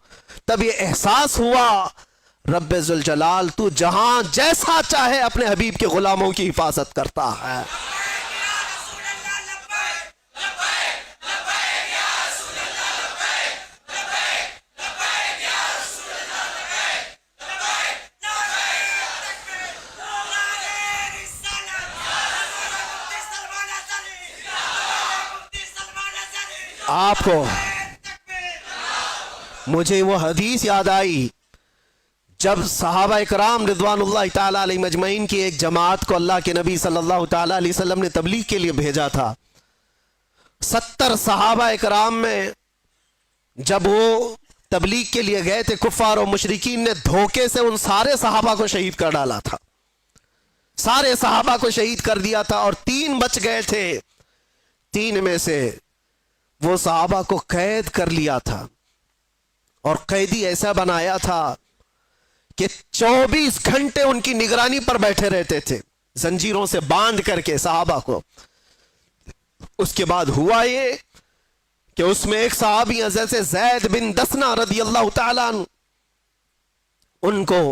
تب یہ احساس ہوا رب ذوالجلال تو جہاں جیسا چاہے اپنے حبیب کے غلاموں کی حفاظت کرتا ہے. آپ کو مجھے وہ حدیث یاد آئی جب صحابہ اکرام رضوان اللہ تعالیٰ علیہ مجمعین کی ایک جماعت کو اللہ کے نبی صلی اللہ تعالیٰ علیہ وسلم نے تبلیغ کے لیے بھیجا تھا. 70 صحابہ اکرام میں جب وہ تبلیغ کے لیے گئے تھے, کفار و مشرکین نے دھوکے سے ان سارے صحابہ کو شہید کر ڈالا تھا, سارے صحابہ کو شہید کر دیا تھا, اور 3 بچ گئے تھے. 3 میں سے وہ صحابہ کو قید کر لیا تھا, اور قیدی ایسا بنایا تھا کہ 24 گھنٹے ان کی نگرانی پر بیٹھے رہتے تھے, زنجیروں سے باندھ کر کے صحابہ کو. اس کے بعد ہوا یہ کہ اس میں ایک صحابی حضرت زید بن دسنہ رضی اللہ تعالیٰ عنہ, ان کو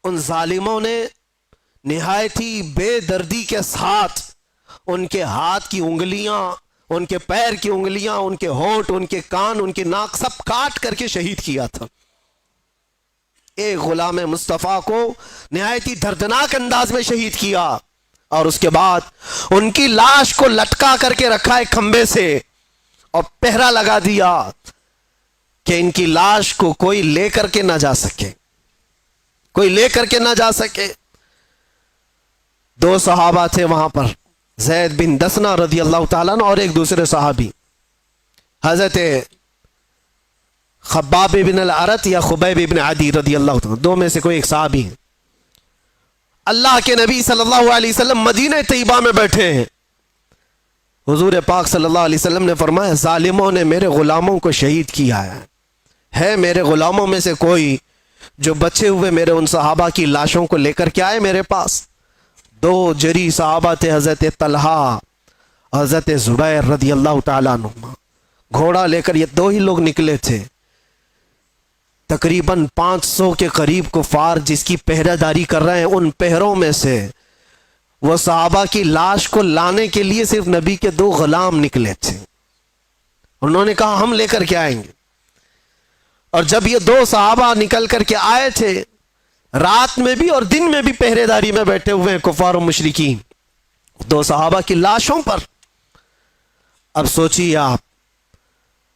ان ظالموں نے نہایت ہی بے دردی کے ساتھ ان کے ہاتھ کی انگلیاں, ان کے پیر کی انگلیاں, ان کے ہونٹ, ان کے کان, ان کے ناک سب کاٹ کر کے شہید کیا تھا. ایک غلام مصطفیٰ کو نہایت ہی دردناک انداز میں شہید کیا, اور اس کے بعد ان کی لاش کو لٹکا کر کے رکھا ایک کھمبے سے, اور پہرا لگا دیا کہ ان کی لاش کو کوئی لے کر کے نہ جا سکے, کوئی لے کر کے نہ جا سکے. 2 صحابہ تھے وہاں پر, زید بن دسنہ رضی اللہ تعالیٰ عنہ اور ایک دوسرے صحابی حضرت خباب بن الارت یا خبیب بن عدی رضی اللہ تعالیٰ, 2 میں سے کوئی ایک صحابی ہیں. اللہ کے نبی صلی اللہ علیہ وسلم مدینہ طیبہ میں بیٹھے ہیں. حضور پاک صلی اللہ علیہ وسلم نے فرمایا ظالموں نے میرے غلاموں کو شہید کیا ہے میرے غلاموں میں سے کوئی جو بچے ہوئے میرے ان صحابہ کی لاشوں کو لے کر کے آئے میرے پاس. 2 جری صحابہ تھے, حضرت طلحہ, حضرت زبیر رضی اللہ تعالیٰ عنہ. گھوڑا لے کر یہ 2 ہی لوگ نکلے تھے. تقریباً 500 کے قریب کفار جس کی پہرہ داری کر رہے ہیں, ان پہروں میں سے وہ صحابہ کی لاش کو لانے کے لیے صرف نبی کے 2 غلام نکلے تھے. انہوں نے کہا ہم لے کر کے آئیں گے. اور جب یہ 2 صحابہ نکل کر کے آئے تھے, رات میں بھی اور دن میں بھی پہرے داری میں بیٹھے ہوئے ہیں کفار و مشرکین 2 صحابہ کی لاشوں پر. اب سوچیے آپ,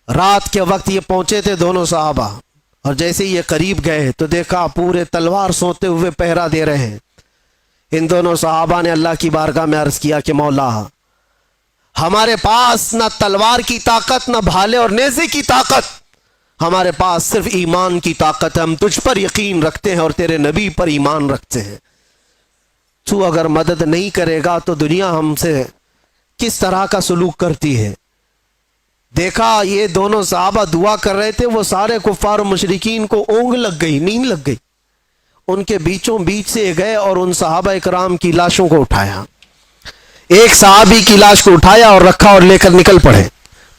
رات کے وقت یہ پہنچے تھے دونوں صحابہ, اور جیسے یہ قریب گئے تو دیکھا پورے تلوار سوتے ہوئے پہرا دے رہے ہیں. ان دونوں صحابہ نے اللہ کی بارگاہ میں عرض کیا کہ مولا, ہمارے پاس نہ تلوار کی طاقت, نہ بھالے اور نیزے کی طاقت, ہمارے پاس صرف ایمان کی طاقت ہے. ہم تجھ پر یقین رکھتے ہیں اور تیرے نبی پر ایمان رکھتے ہیں. تو اگر مدد نہیں کرے گا تو دنیا ہم سے کس طرح کا سلوک کرتی ہے. دیکھا یہ دونوں صحابہ دعا کر رہے تھے, وہ سارے کفار و مشرکین کو اونگ لگ گئی, نیند لگ گئی. ان کے بیچوں بیچ سے گئے اور ان صحابہ اکرام کی لاشوں کو اٹھایا. ایک صحابی کی لاش کو اٹھایا اور رکھا اور لے کر نکل پڑے.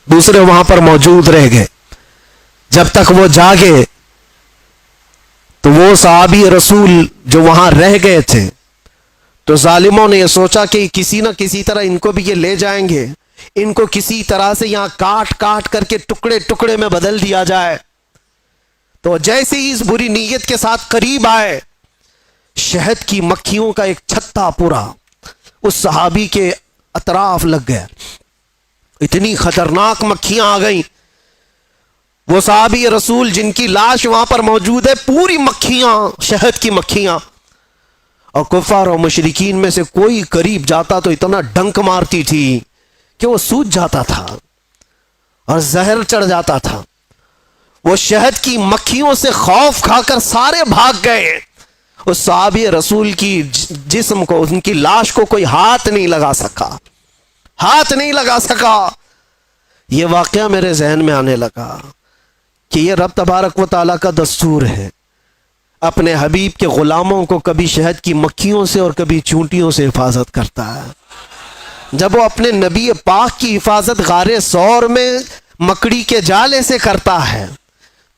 دوسرے وہاں پر موجود رہ گئے. جب تک وہ جاگے تو وہ صحابی رسول جو وہاں رہ گئے تھے, تو ظالموں نے یہ سوچا کہ کسی نہ کسی طرح ان کو بھی یہ لے جائیں گے, ان کو کسی طرح سے یہاں کاٹ کاٹ کر کے ٹکڑے ٹکڑے میں بدل دیا جائے. تو جیسے ہی اس بری نیت کے ساتھ قریب آئے, شہد کی مکھیوں کا ایک چھتا پورا اس صحابی کے اطراف لگ گیا. اتنی خطرناک مکھیاں آ گئیں. وہ صحابی رسول جن کی لاش وہاں پر موجود ہے, پوری مکھیاں, شہد کی مکھیاں. اور کفار و مشرکین میں سے کوئی قریب جاتا تو اتنا ڈنک مارتی تھی کہ وہ سوج جاتا تھا اور زہر چڑھ جاتا تھا. وہ شہد کی مکھیوں سے خوف کھا کر سارے بھاگ گئے. اس صحابی رسول کی جسم کو, ان کی لاش کو کوئی ہاتھ نہیں لگا سکا, ہاتھ نہیں لگا سکا. یہ واقعہ میرے ذہن میں آنے لگا کہ یہ رب تبارک و تعالیٰ کا دستور ہے, اپنے حبیب کے غلاموں کو کبھی شہد کی مکھیوں سے اور کبھی چونٹیوں سے حفاظت کرتا ہے. جب وہ اپنے نبی پاک کی حفاظت غار ثور میں مکڑی کے جالے سے کرتا ہے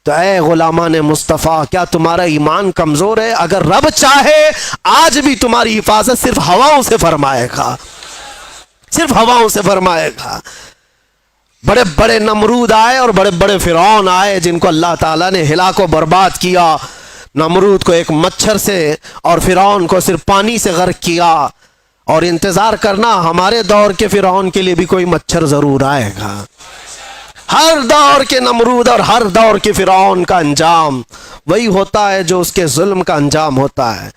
تو اے غلامان مصطفیٰ، کیا تمہارا ایمان کمزور ہے؟ اگر رب چاہے آج بھی تمہاری حفاظت صرف ہواؤں سے فرمائے گا، صرف ہواؤں سے فرمائے گا۔ بڑے بڑے نمرود آئے اور بڑے بڑے فرعون آئے جن کو اللہ تعالیٰ نے ہلاک و برباد کیا۔ نمرود کو ایک مچھر سے اور فرعون کو صرف پانی سے غرق کیا، اور انتظار کرنا ہمارے دور کے فرعون کے لیے بھی کوئی مچھر ضرور آئے گا۔ ہر دور کے نمرود اور ہر دور کے فرعون کا انجام وہی ہوتا ہے جو اس کے ظلم کا انجام ہوتا ہے۔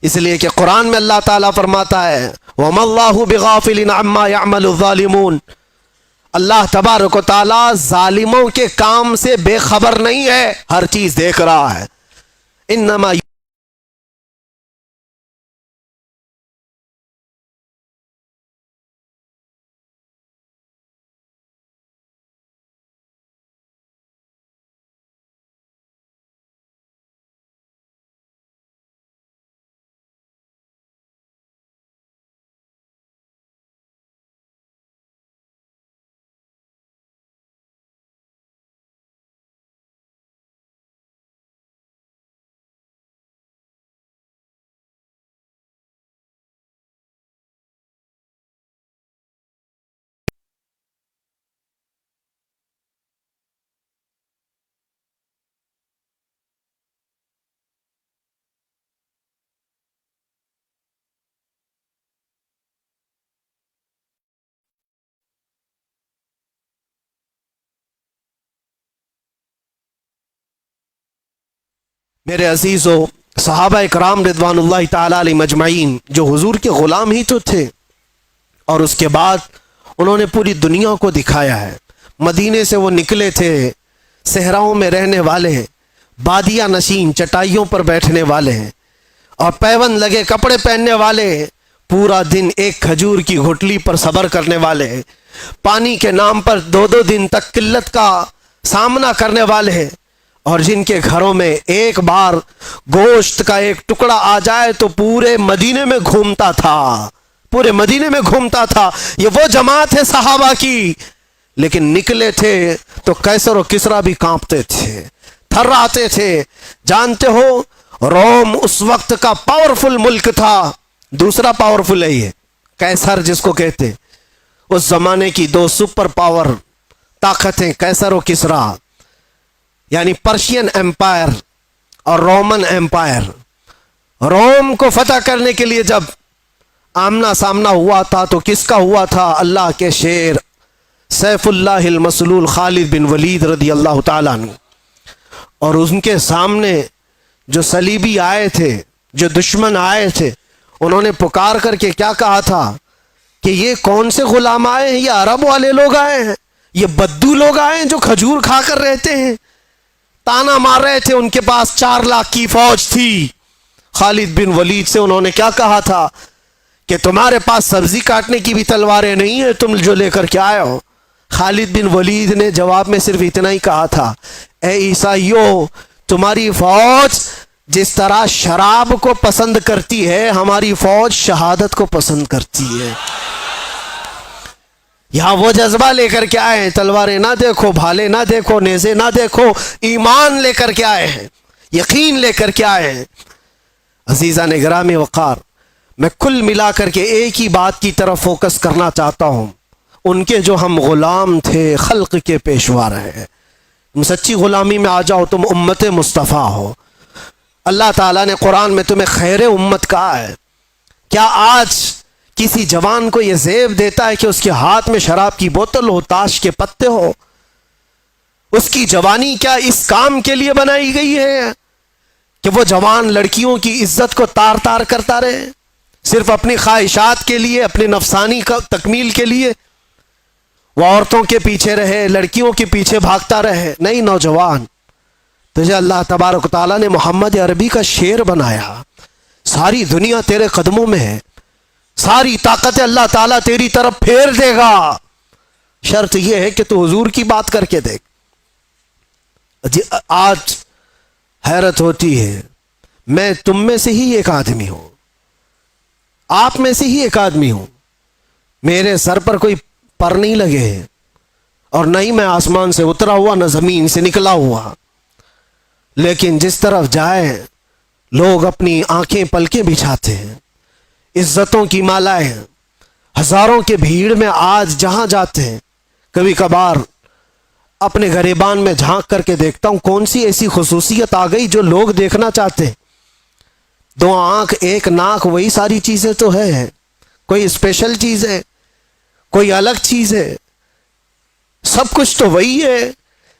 اس لیے کہ قرآن میں اللہ تعالیٰ فرماتا ہے وَمَا اللَّهُ بِغَافِلٍ عَمَّا يَعْمَلُ الظَّالِمُونَ، اللہ تبارک و تعالیٰ ظالموں کے کام سے بے خبر نہیں ہے، ہر چیز دیکھ رہا ہے۔ انما میرے عزیزو، صحابہ اکرام رضوان اللہ تعالی علیہ مجمعین جو حضور کے غلام ہی تو تھے، اور اس کے بعد انہوں نے پوری دنیا کو دکھایا ہے۔ مدینے سے وہ نکلے تھے، صحراؤں میں رہنے والے ہیں، بادیہ نشین چٹائیوں پر بیٹھنے والے ہیں، اور پیون لگے کپڑے پہننے والے ہیں، پورا دن ایک کھجور کی گھٹلی پر صبر کرنے والے ہیں، پانی کے نام پر 2 دن تک قلت کا سامنا کرنے والے ہیں، اور جن کے گھروں میں ایک بار گوشت کا ایک ٹکڑا آ جائے تو پورے مدینے میں گھومتا تھا، پورے مدینے میں گھومتا تھا۔ یہ وہ جماعت ہے صحابہ کی، لیکن نکلے تھے تو قیصر و کسریٰ بھی کانپتے تھے، تھراتے تھے۔ جانتے ہو روم اس وقت کا پاورفل ملک تھا، دوسرا پاورفل ہے یہ قیصر جس کو کہتے، اس زمانے کی 2 سپر پاور طاقتیں قیصر و کسریٰ، یعنی پرشین ایمپائر اور رومن ایمپائر۔ روم کو فتح کرنے کے لیے جب آمنا سامنا ہوا تھا تو کس کا ہوا تھا؟ اللہ کے شیر سیف اللہ المسلول خالد بن ولید رضی اللہ تعالیٰ عنہ، اور ان کے سامنے جو صلیبی آئے تھے، جو دشمن آئے تھے، انہوں نے پکار کر کے کیا کہا تھا کہ یہ کون سے غلام آئے ہیں؟ یہ عرب والے لوگ آئے ہیں، یہ بدو لوگ آئے ہیں جو کھجور کھا کر رہتے ہیں۔ تانا مار رہے تھے، ان کے پاس 4 لاکھ کی فوج تھی۔ خالد بن ولید سے انہوں نے کیا کہا تھا کہ تمہارے پاس سبزی کاٹنے کی بھی تلواریں نہیں ہیں، تم جو لے کر کے آئے ہو۔ خالد بن ولید نے جواب میں صرف اتنا ہی کہا تھا، اے عیسائیو، تمہاری فوج جس طرح شراب کو پسند کرتی ہے، ہماری فوج شہادت کو پسند کرتی ہے۔ یہاں وہ جذبہ لے کر کے آئے ہیں، تلواریں نہ دیکھو، بھالے نہ دیکھو، نیزے نہ دیکھو، ایمان لے کر کے آئے ہیں، یقین لے کر کے آئے ہیں۔ عزیزان گرامی وقار، میں کل ملا کر کے ایک ہی بات کی طرف فوکس کرنا چاہتا ہوں، ان کے جو ہم غلام تھے، خلق کے پیشوا رہے۔ تم سچی غلامی میں آ جاؤ، تم امت مصطفیٰ ہو۔ اللہ تعالیٰ نے قرآن میں تمہیں خیر امت کہا ہے۔ کیا آج کسی جوان کو یہ زیب دیتا ہے کہ اس کے ہاتھ میں شراب کی بوتل ہو، تاش کے پتے ہو؟ اس کی جوانی کیا اس کام کے لیے بنائی گئی ہے کہ وہ جوان لڑکیوں کی عزت کو تار تار کرتا رہے، صرف اپنی خواہشات کے لیے، اپنی نفسانی تکمیل کے لیے وہ عورتوں کے پیچھے رہے، لڑکیوں کے پیچھے بھاگتا رہے؟ نہیں نوجوان، تجھے اللہ تبارک و تعالیٰ نے محمد عربی کا شیر بنایا، ساری دنیا تیرے قدموں میں ہے، ساری طاقت اللہ تعالیٰ تیری طرف پھیر دے گا، شرط یہ ہے کہ تو حضور کی بات کر کے دیکھ۔ آج حیرت ہوتی ہے، میں تم میں سے ہی ایک آدمی ہوں، آپ میں سے ہی ایک آدمی ہوں، میرے سر پر کوئی پر نہیں لگے ہیں، اور نہ ہی میں آسمان سے اترا ہوا نہ زمین سے نکلا ہوا، لیکن جس طرف جائے لوگ اپنی آنکھیں پلکیں بچھاتے ہیں، عزتوں کی مالائیں ہزاروں کے بھیڑ میں آج جہاں جاتے ہیں، کبھی کبھار اپنے گریبان میں جھانک کر کے دیکھتا ہوں کون سی ایسی خصوصیت آ گئی جو لوگ دیکھنا چاہتے ہیں۔ 2 آنکھ 1 ناک، وہی ساری چیزیں تو ہے، کوئی اسپیشل چیز ہے، کوئی الگ چیز ہے، سب کچھ تو وہی ہے،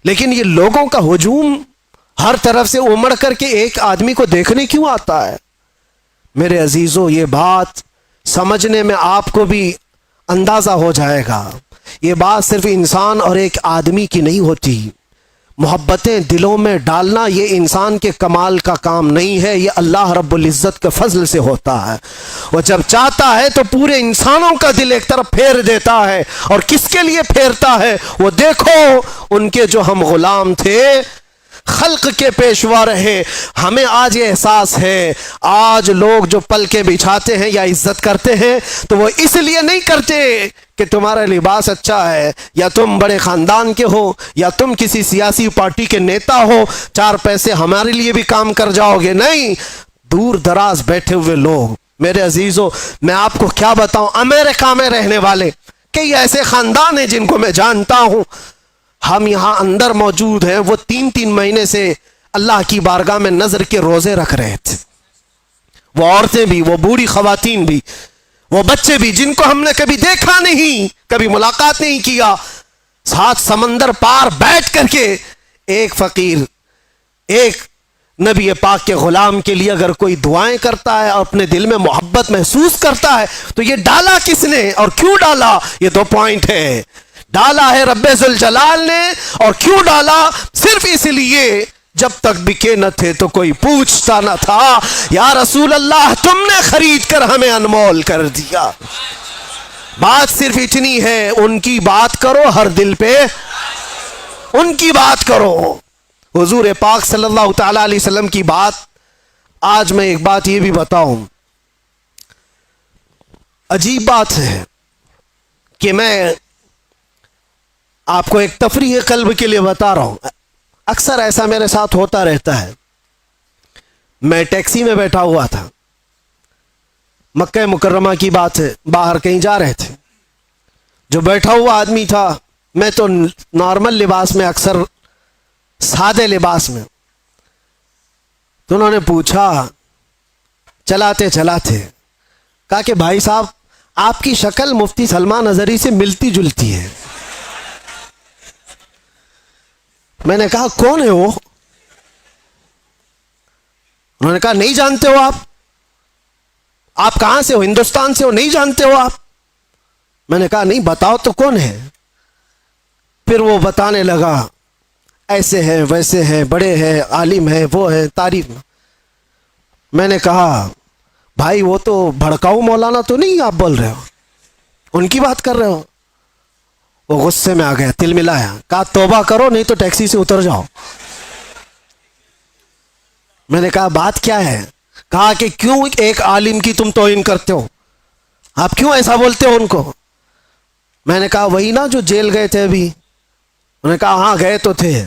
لیکن یہ لوگوں کا ہجوم ہر طرف سے امڑ کر کے ایک آدمی کو دیکھنے کیوں آتا ہے؟ میرے عزیزو، یہ بات سمجھنے میں آپ کو بھی اندازہ ہو جائے گا، یہ بات صرف انسان اور ایک آدمی کی نہیں ہوتی۔ محبتیں دلوں میں ڈالنا یہ انسان کے کمال کا کام نہیں ہے، یہ اللہ رب العزت کے فضل سے ہوتا ہے۔ وہ جب چاہتا ہے تو پورے انسانوں کا دل ایک طرف پھیر دیتا ہے، اور کس کے لیے پھیرتا ہے؟ وہ دیکھو، ان کے جو ہم غلام تھے، خلق کے پیشوا رہے، ہمیں آج یہ احساس ہے، آج لوگ جو پلکیں بچھاتے ہیں یا عزت کرتے ہیں تو وہ اس لیے نہیں کرتے کہ تمہارا لباس اچھا ہے، یا تم بڑے خاندان کے ہو، یا تم کسی سیاسی پارٹی کے نیتا ہو، 4 پیسے ہمارے لیے بھی کام کر جاؤ گے، نہیں، دور دراز بیٹھے ہوئے لوگ۔ میرے عزیزو، میں آپ کو کیا بتاؤں، امریکہ میں رہنے والے کئی ایسے خاندان ہیں جن کو میں جانتا ہوں، ہم یہاں اندر موجود ہیں، وہ 3 مہینے سے اللہ کی بارگاہ میں نظر کے روزے رکھ رہے تھے، وہ عورتیں بھی، وہ بوڑھی خواتین بھی، وہ بچے بھی، جن کو ہم نے کبھی دیکھا نہیں، کبھی ملاقات نہیں کیا، 7 سمندر پار بیٹھ کر کے ایک فقیر، ایک نبی پاک کے غلام کے لیے اگر کوئی دعائیں کرتا ہے اور اپنے دل میں محبت محسوس کرتا ہے تو یہ ڈالا کس نے اور کیوں ڈالا؟ یہ 2 پوائنٹ ہے۔ ڈالا ہے رب ذوالجلال نے، اور کیوں ڈالا؟ صرف اس لیے جب تک بکے نہ تھے تو کوئی پوچھتا نہ تھا، یا رسول اللہ تم نے خرید کر ہمیں انمول کر دیا۔ بات صرف اتنی ہے، ان کی بات کرو، ہر دل پہ ان کی بات کرو۔ حضور پاک صلی اللہ تعالی علیہ وسلم کی بات، آج میں ایک بات یہ بھی بتاؤں، عجیب بات ہے کہ میں آپ کو ایک تفریح قلب کے لیے بتا رہا ہوں، اکثر ایسا میرے ساتھ ہوتا رہتا ہے۔ میں ٹیکسی میں بیٹھا ہوا تھا، مکہ مکرمہ کی بات ہے، باہر کہیں جا رہے تھے، جو بیٹھا ہوا آدمی تھا، میں تو نارمل لباس میں، اکثر سادے لباس میں، تو انہوں نے پوچھا چلاتے چلاتے، کہا کہ بھائی صاحب آپ کی شکل مفتی سلمان اظہری سے ملتی جلتی ہے۔ میں نے کہا کون ہے وہ؟ انہوں نے کہا نہیں جانتے ہو آپ کہاں سے ہو؟ ہندوستان سے ہو؟ نہیں جانتے ہو آپ؟ میں نے کہا نہیں، بتاؤ تو کون ہے؟ پھر وہ بتانے لگا، ایسے ہیں ویسے ہیں، بڑے ہیں، عالم ہیں، وہ ہیں، تعریف۔ میں نے کہا بھائی وہ تو بھڑکاؤ مولانا تو نہیں آپ بول رہے ہو، ان کی بات کر رہے ہو؟ وہ غصے میں آ گیا، تل ملایا، کہا توبہ کرو نہیں تو ٹیکسی سے اتر جاؤ۔ میں نے کہا بات کیا ہے؟ کہا کہ کیوں ایک عالم کی تم توہین کرتے ہو، آپ کیوں ایسا بولتے ہو ان کو؟ میں نے کہا وہی نا جو جیل گئے تھے ابھی۔ انہوں نے کہا ہاں گئے تو تھے۔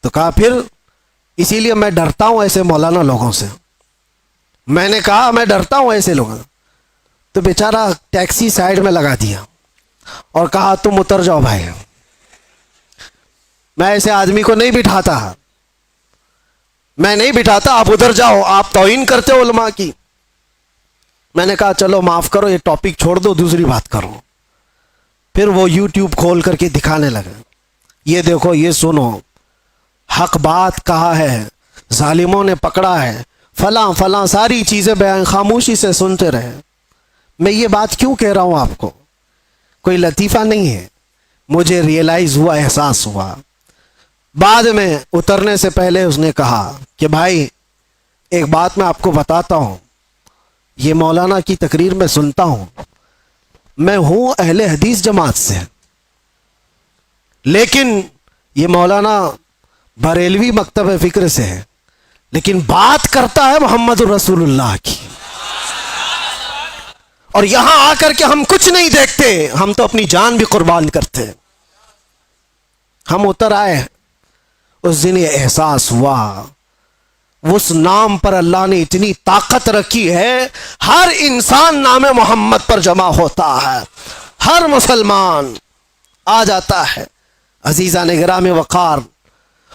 تو کہا پھر اسی لیے میں ڈرتا ہوں ایسے مولانا لوگوں سے۔ میں نے کہا میں ڈرتا ہوں ایسے لوگوں سے۔ تو بیچارہ ٹیکسی سائیڈ میں لگا دیا اور کہا تم اتر جاؤ بھائی، میں ایسے آدمی کو نہیں بٹھاتا، میں نہیں بٹھاتا، آپ ادھر جاؤ، آپ توہین کرتے ہو علماء کی۔ میں نے کہا چلو معاف کرو، یہ ٹاپک چھوڑ دو، دوسری بات کرو۔ پھر وہ یوٹیوب کھول کر کے دکھانے لگا، یہ دیکھو، یہ سنو، حق بات کہا ہے، ظالموں نے پکڑا ہے، فلاں فلاں ساری چیزیں بیان، خاموشی سے سنتے رہے۔ میں یہ بات کیوں کہہ رہا ہوں آپ کو؟ کوئی لطیفہ نہیں ہے، مجھے ریئلائز ہوا، احساس ہوا۔ بعد میں اترنے سے پہلے اس نے کہا کہ بھائی ایک بات میں آپ کو بتاتا ہوں، یہ مولانا کی تقریر میں سنتا ہوں، میں ہوں اہل حدیث جماعت سے، لیکن یہ مولانا بریلوی مکتب فکر سے ہے، لیکن بات کرتا ہے محمد الرسول اللہ کی۔ اور یہاں آ کر کے ہم کچھ نہیں دیکھتے, ہم تو اپنی جان بھی قربان کرتے ہیں. ہم اتر آئے, اس دن یہ احساس ہوا اس نام پر اللہ نے اتنی طاقت رکھی ہے, ہر انسان نام محمد پر جمع ہوتا ہے, ہر مسلمان آ جاتا ہے. عزیزان گرامی وقار,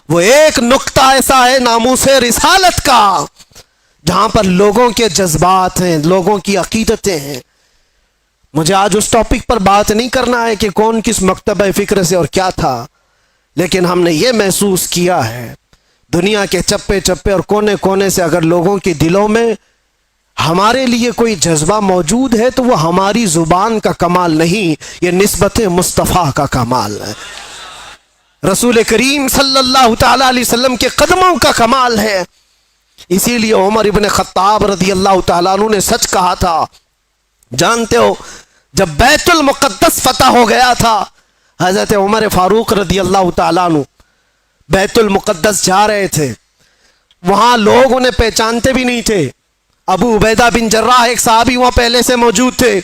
وہ ایک نقطہ ایسا ہے ناموس رسالت کا جہاں پر لوگوں کے جذبات ہیں, لوگوں کی عقیدتیں ہیں. مجھے آج اس ٹاپک پر بات نہیں کرنا ہے کہ کون کس مکتبہ فکر سے اور کیا تھا, لیکن ہم نے یہ محسوس کیا ہے دنیا کے چپے چپے اور کونے کونے سے اگر لوگوں کے دلوں میں ہمارے لیے کوئی جذبہ موجود ہے تو وہ ہماری زبان کا کمال نہیں, یہ نسبت مصطفیٰ کا کمال ہے, رسول کریم صلی اللہ تعالی علیہ وسلم کے قدموں کا کمال ہے. اسی لیے عمر ابن خطاب رضی اللہ تعالیٰ عنہ نے سچ کہا تھا. جانتے ہو جب بیت المقدس فتح ہو گیا تھا, حضرت عمر فاروق رضی اللہ تعالیٰ عنہ بیت المقدس جا رہے تھے, وہاں لوگ انہیں پہچانتے بھی نہیں تھے. ابو عبیدہ بن جراح ایک صحابی وہاں پہلے سے موجود تھے,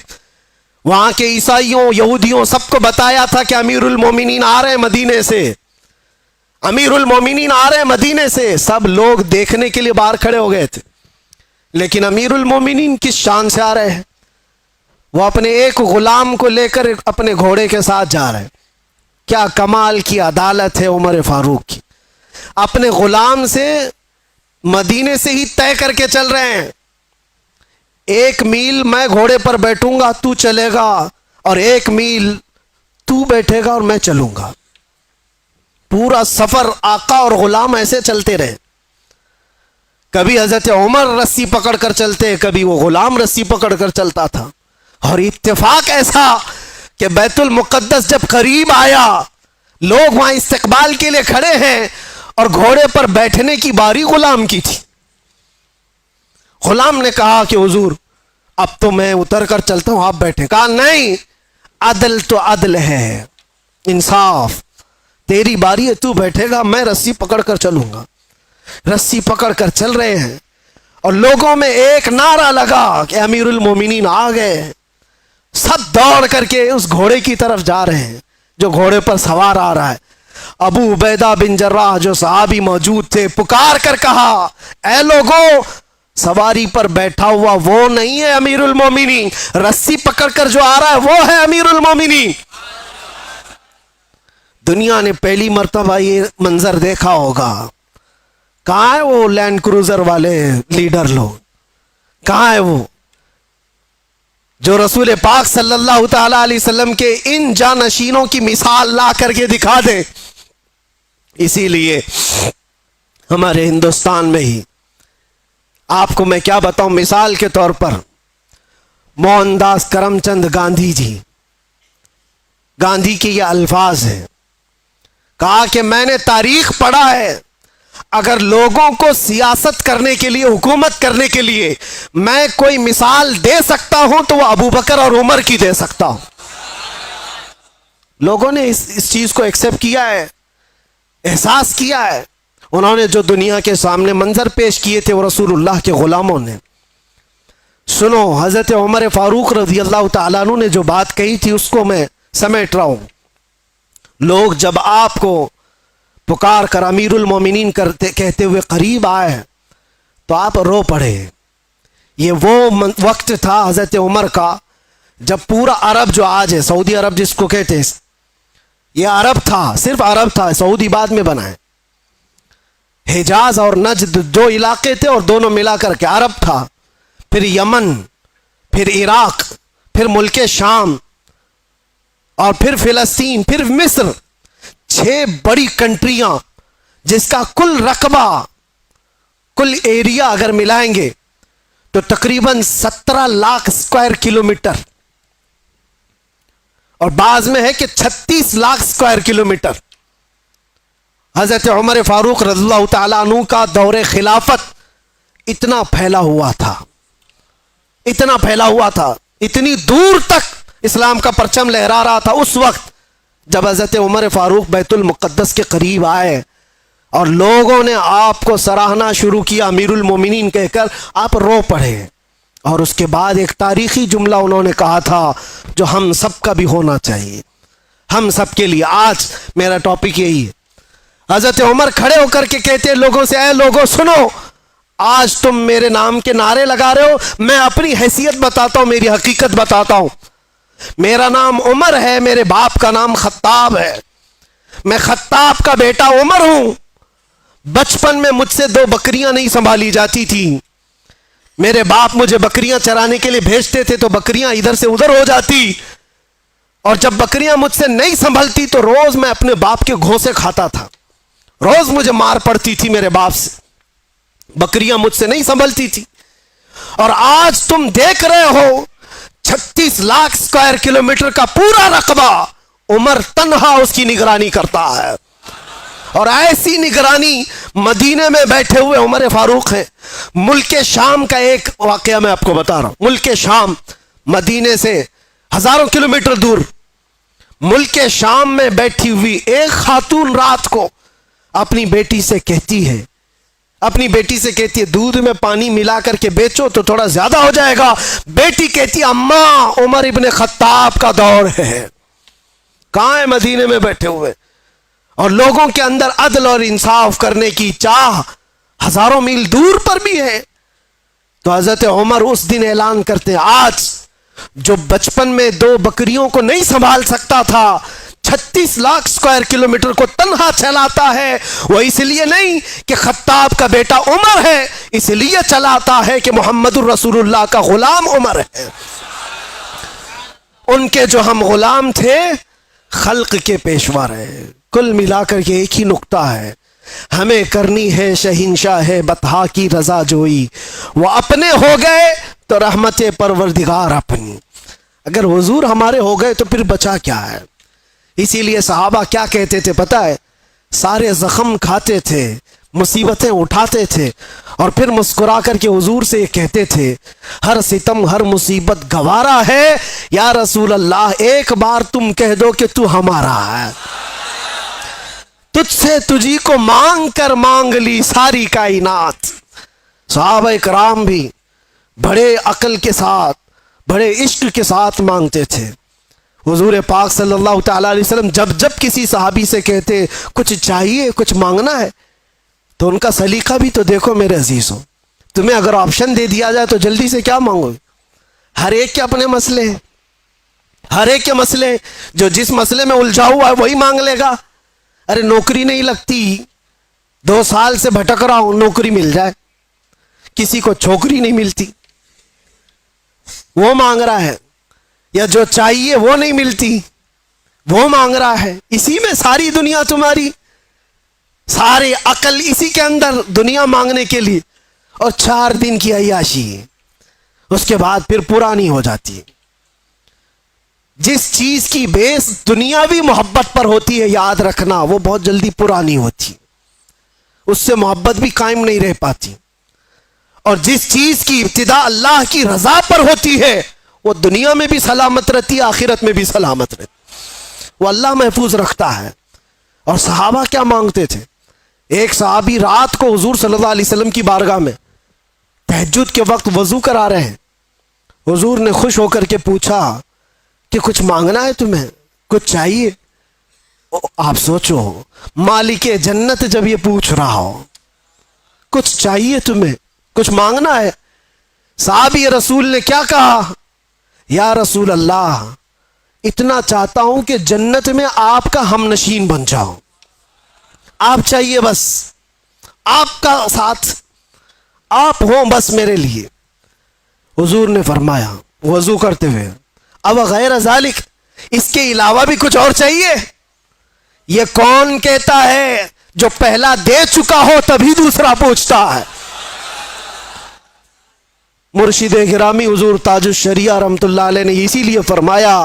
وہاں کے عیسائیوں یہودیوں سب کو بتایا تھا کہ امیر المومنین آ رہے ہیں مدینے سے, امیر المومنین آ رہے ہیں مدینے سے. سب لوگ دیکھنے کے لیے باہر کھڑے ہو گئے تھے, لیکن امیر المومنین کس شان سے آ رہے ہیں؟ وہ اپنے ایک غلام کو لے کر اپنے گھوڑے کے ساتھ جا رہے ہیں. کیا کمال کی عدالت ہے عمر فاروق کی, اپنے غلام سے مدینے سے ہی طے کر کے چل رہے ہیں. 1 میل میں گھوڑے پر بیٹھوں گا تو چلے گا, اور 1 میل تو بیٹھے گا اور میں چلوں گا. پورا سفر آقا اور غلام ایسے چلتے رہے. کبھی حضرت عمر رسی پکڑ کر چلتے, کبھی وہ غلام رسی پکڑ کر چلتا تھا. اور اتفاق ایسا کہ بیت المقدس جب قریب آیا, لوگ وہاں استقبال کے لیے کھڑے ہیں اور گھوڑے پر بیٹھنے کی باری غلام کی تھی. غلام نے کہا کہ حضور اب تو میں اتر کر چلتا ہوں, آپ بیٹھے. کہا نہیں, عدل تو عدل ہے, انصاف, تیری باری ہے تو بیٹھے گا, میں رسی پکڑ کر چلوں گا. رسی پکڑ کر چل رہے ہیں اور لوگوں میں ایک نعرہ لگا کہ امیر المومنین آ گئے. سب دوڑ کر کے اس گھوڑے کی طرف جا رہے ہیں جو گھوڑے پر سوار آ رہا ہے. ابو عبیدہ بن جراح جو صحابی موجود تھے پکار کر کہا, اے لوگوں, سواری پر بیٹھا ہوا وہ نہیں ہے امیر المومنین, رسی پکڑ کر جو آ رہا ہے وہ ہے امیر المومنین. دنیا نے پہلی مرتبہ یہ منظر دیکھا ہوگا. کہاں ہے وہ لینڈ کروزر والے لیڈر لوگ, کہاں ہے وہ جو رسول پاک صلی اللہ تعالی علیہ وسلم کے ان جانشینوں کی مثال لا کر کے دکھا دے. اسی لیے ہمارے ہندوستان میں ہی آپ کو میں کیا بتاؤں, مثال کے طور پر موہن داس کرم چند گاندھی جی, گاندھی کے یہ الفاظ ہیں, کہا کہ میں نے تاریخ پڑھا ہے, اگر لوگوں کو سیاست کرنے کے لیے, حکومت کرنے کے لیے میں کوئی مثال دے سکتا ہوں تو وہ ابو بکر اور عمر کی دے سکتا ہوں. لوگوں نے اس چیز کو ایکسپٹ کیا ہے, احساس کیا ہے. انہوں نے جو دنیا کے سامنے منظر پیش کیے تھے وہ رسول اللہ کے غلاموں نے. سنو, حضرت عمر فاروق رضی اللہ تعالیٰ عنہ نے جو بات کہی تھی اس کو میں سمیٹ رہا ہوں. لوگ جب آپ کو پکار کر امیر المومنین کہتے ہوئے قریب آئے تو آپ رو پڑے. یہ وہ وقت تھا حضرت عمر کا جب پورا عرب جو آج ہے, سعودی عرب جس کو کہتے ہیں, یہ عرب تھا, صرف عرب تھا, سعودی بعد میں بنا ہے. حجاز اور نجد دو علاقے تھے اور دونوں ملا کر کے عرب تھا. پھر یمن, پھر عراق, پھر ملک شام, اور پھر فلسطین, پھر مصر. 6 بڑی کنٹریاں جس کا کل رقبہ, کل ایریا اگر ملائیں گے تو تقریباً 17 لاکھ اسکوائر کلومیٹر, اور بعض میں ہے کہ 36 لاکھ اسکوائر کلومیٹر. حضرت عمر فاروق رضی اللہ تعالیٰ عنہ کا دور خلافت اتنا پھیلا ہوا تھا, اتنا پھیلا ہوا تھا, اتنی دور تک اسلام کا پرچم لہرا رہا تھا. اس وقت جب حضرت عمر فاروق بیت المقدس کے قریب آئے اور لوگوں نے آپ کو سراہنا شروع کیا امیر المومنین کہہ کر, آپ رو پڑے, اور اس کے بعد ایک تاریخی جملہ انہوں نے کہا تھا جو ہم سب کا بھی ہونا چاہیے، ہم سب کے لیے۔ آج میرا ٹاپک یہی ہے۔ حضرت عمر کھڑے ہو کر کے کہتے ہیں لوگوں سے، اے لوگوں سنو، آج تم میرے نام کے نعرے لگا رہے ہو، میں اپنی حیثیت بتاتا ہوں، میری حقیقت بتاتا ہوں۔ میرا نام عمر ہے، میرے باپ کا نام خطاب ہے، میں خطاب کا بیٹا عمر ہوں۔ بچپن میں مجھ سے 2 بکریاں نہیں سنبھالی جاتی تھی، میرے باپ مجھے بکریاں چرانے کے لیے بھیجتے تھے تو بکریاں ادھر سے ادھر ہو جاتی، اور جب بکریاں مجھ سے نہیں سنبھلتی تو روز میں اپنے باپ کے گھوسے کھاتا تھا، روز مجھے مار پڑتی تھی میرے باپ سے، بکریاں مجھ سے نہیں سنبھلتی تھی۔ اور آج تم دیکھ رہے ہو 36 لاکھ اسکوائر کلومیٹر کا پورا رقبہ عمر تنہا اس کی نگرانی کرتا ہے، اور ایسی نگرانی مدینے میں بیٹھے ہوئے عمر فاروق ہیں۔ ملک شام کا ایک واقعہ میں آپ کو بتا رہا ہوں۔ ملک شام مدینے سے ہزاروں کلومیٹر دور، ملک شام میں بیٹھی ہوئی ایک خاتون رات کو اپنی بیٹی سے کہتی ہے دودھ میں پانی ملا کر کے بیچو تو تھوڑا زیادہ ہو جائے گا۔ بیٹی کہتی ہے اماں عمر ابن خطاب کا دور ہے۔ کہاں ہے؟ مدینے میں بیٹھے ہوئے، اور لوگوں کے اندر عدل اور انصاف کرنے کی چاہ ہزاروں میل دور پر بھی ہے۔ تو حضرت عمر اس دن اعلان کرتے ہیں، آج جو بچپن میں 2 بکریوں کو نہیں سنبھال سکتا تھا، 36 لاکھ اسکوائر کلومیٹر کو تنہا چلاتا ہے، وہ اس لیے نہیں کہ خطاب کا بیٹا عمر ہے، اس لیے چلاتا ہے کہ محمد الرسول اللہ کا غلام عمر ہے۔ ان کے جو ہم غلام تھے، خلق کے پیشوا رہے۔ کل ملا کر کے ایک ہی نقطہ ہے، ہمیں کرنی ہے شہنشاہ بطحا کی رضا جوئی، وہ اپنے ہو گئے تو رحمت پروردگار اپنی۔ اگر حضور ہمارے ہو گئے تو پھر بچا کیا ہے؟ اسی لیے صحابہ کیا کہتے تھے پتہ ہے؟ سارے زخم کھاتے تھے، مصیبتیں اٹھاتے تھے، اور پھر مسکرا کر کے حضور سے یہ کہتے تھے، ہر ستم ہر مصیبت گوارا ہے، یا رسول اللہ ایک بار تم کہہ دو کہ تو ہمارا ہے۔ تجھ سے تجھی کو مانگ کر مانگ لی ساری کائنات۔ صحابہ کرام بھی بڑے عقل کے ساتھ، بڑے عشق کے ساتھ مانگتے تھے۔ حضور پاک صلی اللہ تعالیٰ علیہ وسلم جب کسی صحابی سے کہتے کچھ چاہیے، کچھ مانگنا ہے، تو ان کا سلیقہ بھی تو دیکھو میرے عزیزوں۔ تمہیں اگر آپشن دے دیا جائے تو جلدی سے کیا مانگو؟ ہر ایک کے اپنے مسئلے ہیں، ہر ایک کے مسئلے ہیں۔ جو جس مسئلے میں الجھا ہوا ہے وہی مانگ لے گا۔ ارے نوکری نہیں لگتی، 2 سال سے بھٹک رہا ہوں، نوکری مل جائے۔ کسی کو چھوکری نہیں ملتی، وہ مانگ رہا ہے، یا جو چاہیے وہ نہیں ملتی، وہ مانگ رہا ہے۔ اسی میں ساری دنیا تمہاری، سارے عقل اسی کے اندر، دنیا مانگنے کے لیے، اور 4 دن کی عیاشی، اس کے بعد پھر پرانی ہو جاتی ہے۔ جس چیز کی بیس دنیاوی محبت پر ہوتی ہے، یاد رکھنا وہ بہت جلدی پرانی ہوتی، اس سے محبت بھی قائم نہیں رہ پاتی۔ اور جس چیز کی ابتدا اللہ کی رضا پر ہوتی ہے، وہ دنیا میں بھی سلامت رہتی ہے، آخرت میں بھی سلامت رہتی، وہ اللہ محفوظ رکھتا ہے۔ اور صحابہ کیا مانگتے تھے؟ ایک صحابی رات کو حضور صلی اللہ علیہ وسلم کی بارگاہ میں تہجد کے وقت وضو کرا رہے ہیں۔ حضور نے خوش ہو کر کے پوچھا کہ کچھ مانگنا ہے تمہیں، کچھ چاہیے؟ آپ سوچو، مالک جنت جب یہ پوچھ رہا ہو کچھ چاہیے تمہیں، کچھ مانگنا ہے، صحابی رسول نے کیا کہا؟ یا رسول اللہ اتنا چاہتا ہوں کہ جنت میں آپ کا ہم نشین بن جاؤ، آپ چاہیے بس، آپ کا ساتھ آپ ہوں بس میرے لیے۔ حضور نے فرمایا وضو کرتے ہوئے، اب غیر ذالک، اس کے علاوہ بھی کچھ اور چاہیے؟ یہ کون کہتا ہے جو پہلا دے چکا ہو تبھی دوسرا پوچھتا ہے؟ مرشد گرامی حضور تاج الشریعہ رحمت اللہ علیہ نے اسی لیے فرمایا،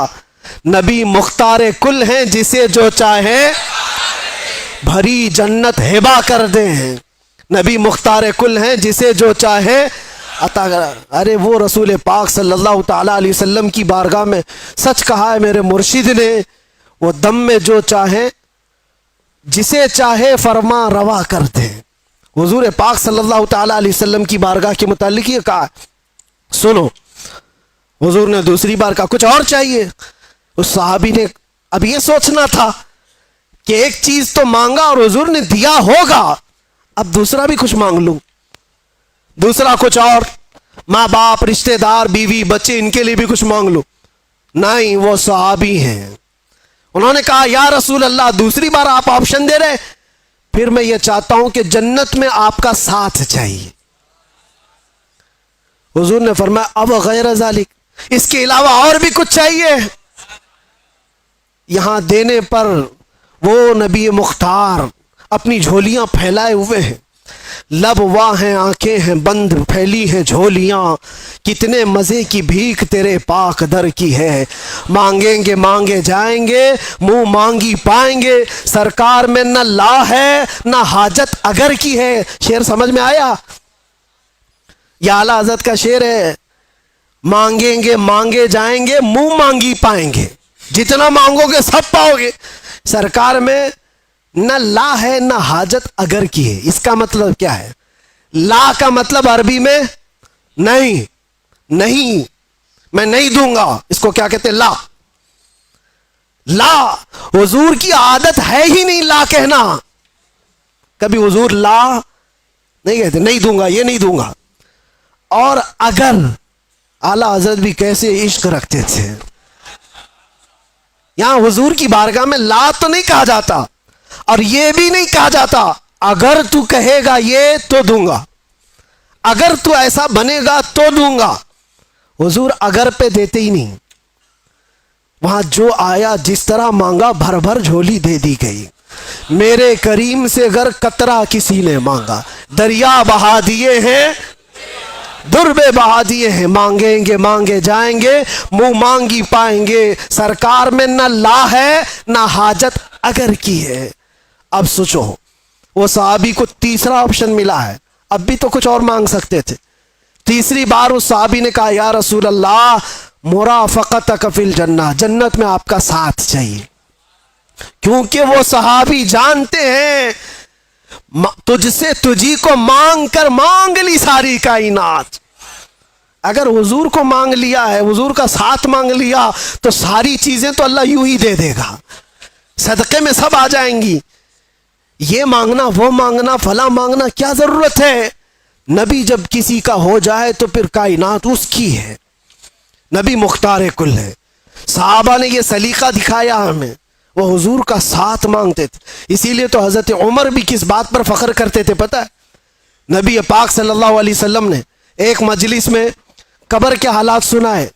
نبی مختار کل ہیں، جسے جو چاہے بھری جنت ہبا کر دیں۔ نبی مختار کل ہیں، جسے جو چاہے عطا کر۔ ارے وہ رسول پاک صلی اللہ تعالیٰ علیہ وسلم کی بارگاہ میں سچ کہا ہے میرے مرشد نے، وہ دم میں جو چاہے جسے چاہے فرما روا کر دے۔ حضور پاک صلی اللہ تعالیٰ علیہ وسلم کی بارگاہ کے متعلق یہ کہا، سنو، حضور نے دوسری بار کہا کچھ اور چاہیے. اس صحابی نے اب یہ سوچنا تھا کہ ایک چیز تو مانگا اور حضور نے دیا ہوگا، اب دوسرا بھی کچھ مانگ لوں، دوسرا کچھ اور، ماں باپ، رشتہ دار، بیوی، بچے، ان کے لیے بھی کچھ مانگ لوں. نہیں، وہ صحابی ہیں. انہوں نے کہا یا رسول اللہ دوسری بار آپ آپشن دے رہے، پھر میں یہ چاہتا ہوں کہ جنت میں آپ کا ساتھ چاہیے. حضور نے فرمایا اب غیر ذالک، اس کے علاوہ اور بھی کچھ چاہیے؟ یہاں دینے پر وہ نبی مختار اپنی جھولیاں پھیلائے ہوئے ہیں، لب واہ ہیں، آنکھیں ہیں بند، پھیلی ہیں جھولیاں، کتنے مزے کی بھیک تیرے پاک در کی ہے. مانگیں گے مانگے جائیں گے، منہ مانگی پائیں گے، سرکار میں نہ لا ہے نہ حاجت اگر کی ہے. شعر سمجھ میں آیا؟ یہ اعلیٰ حضرت کا شعر ہے. مانگیں گے مانگے جائیں گے، منہ مانگی پائیں گے، جتنا مانگو گے سب پاؤ گے. سرکار میں نہ لا ہے نہ حاجت اگر کی ہے. اس کا مطلب کیا ہے؟ لا کا مطلب عربی میں نہیں، نہیں، میں نہیں دوں گا، اس کو کیا کہتے ہیں؟ لا. لا حضور کی عادت ہے ہی نہیں لا کہنا. کبھی حضور لا نہیں کہتے، نہیں دوں گا، یہ نہیں دوں گا. اور اگر اعلیٰ حضرت بھی کیسے عشق رکھتے تھے. یہاں حضور کی بارگاہ میں لا تو نہیں کہا جاتا اور یہ بھی نہیں کہا جاتا اگر تو کہے گا یہ تو دوں گا، اگر تو ایسا بنے گا تو دوں گا. حضور اگر پہ دیتے ہی نہیں. وہاں جو آیا جس طرح مانگا بھر بھر جھولی دے دی گئی. میرے کریم سے گر قطرہ کسی نے مانگا، دریا بہا دیے ہیں، دربے بہا دیے ہیں. مانگیں گے مانگے جائیں گے، منہ مانگی پائیں گے. سرکار میں نہ لا ہے نہ حاجت اگر کی ہے. اب سوچو، وہ صحابی کو تیسرا آپشن ملا ہے، اب بھی تو کچھ اور مانگ سکتے تھے. تیسری بار اس صحابی نے کہا یا رسول اللہ مرافقتک فی الجنہ، جنت میں آپ کا ساتھ چاہیے. کیونکہ وہ صحابی جانتے ہیں تجھ سے تجھی کو مانگ کر مانگ لی ساری کائنات. اگر حضور کو مانگ لیا ہے، حضور کا ساتھ مانگ لیا تو ساری چیزیں تو اللہ یوں ہی دے دے گا، صدقے میں سب آ جائیں گی. یہ مانگنا وہ مانگنا فلاں مانگنا کیا ضرورت ہے؟ نبی جب کسی کا ہو جائے تو پھر کائنات اس کی ہے. نبی مختار کل ہے. صحابہ نے یہ سلیقہ دکھایا ہمیں، وہ حضور کا ساتھ مانگتے تھے. اسی لیے تو حضرت عمر بھی کس بات پر فخر کرتے تھے پتہ ہے؟ نبی پاک صلی اللہ علیہ وسلم نے ایک مجلس میں قبر کے حالات سنائے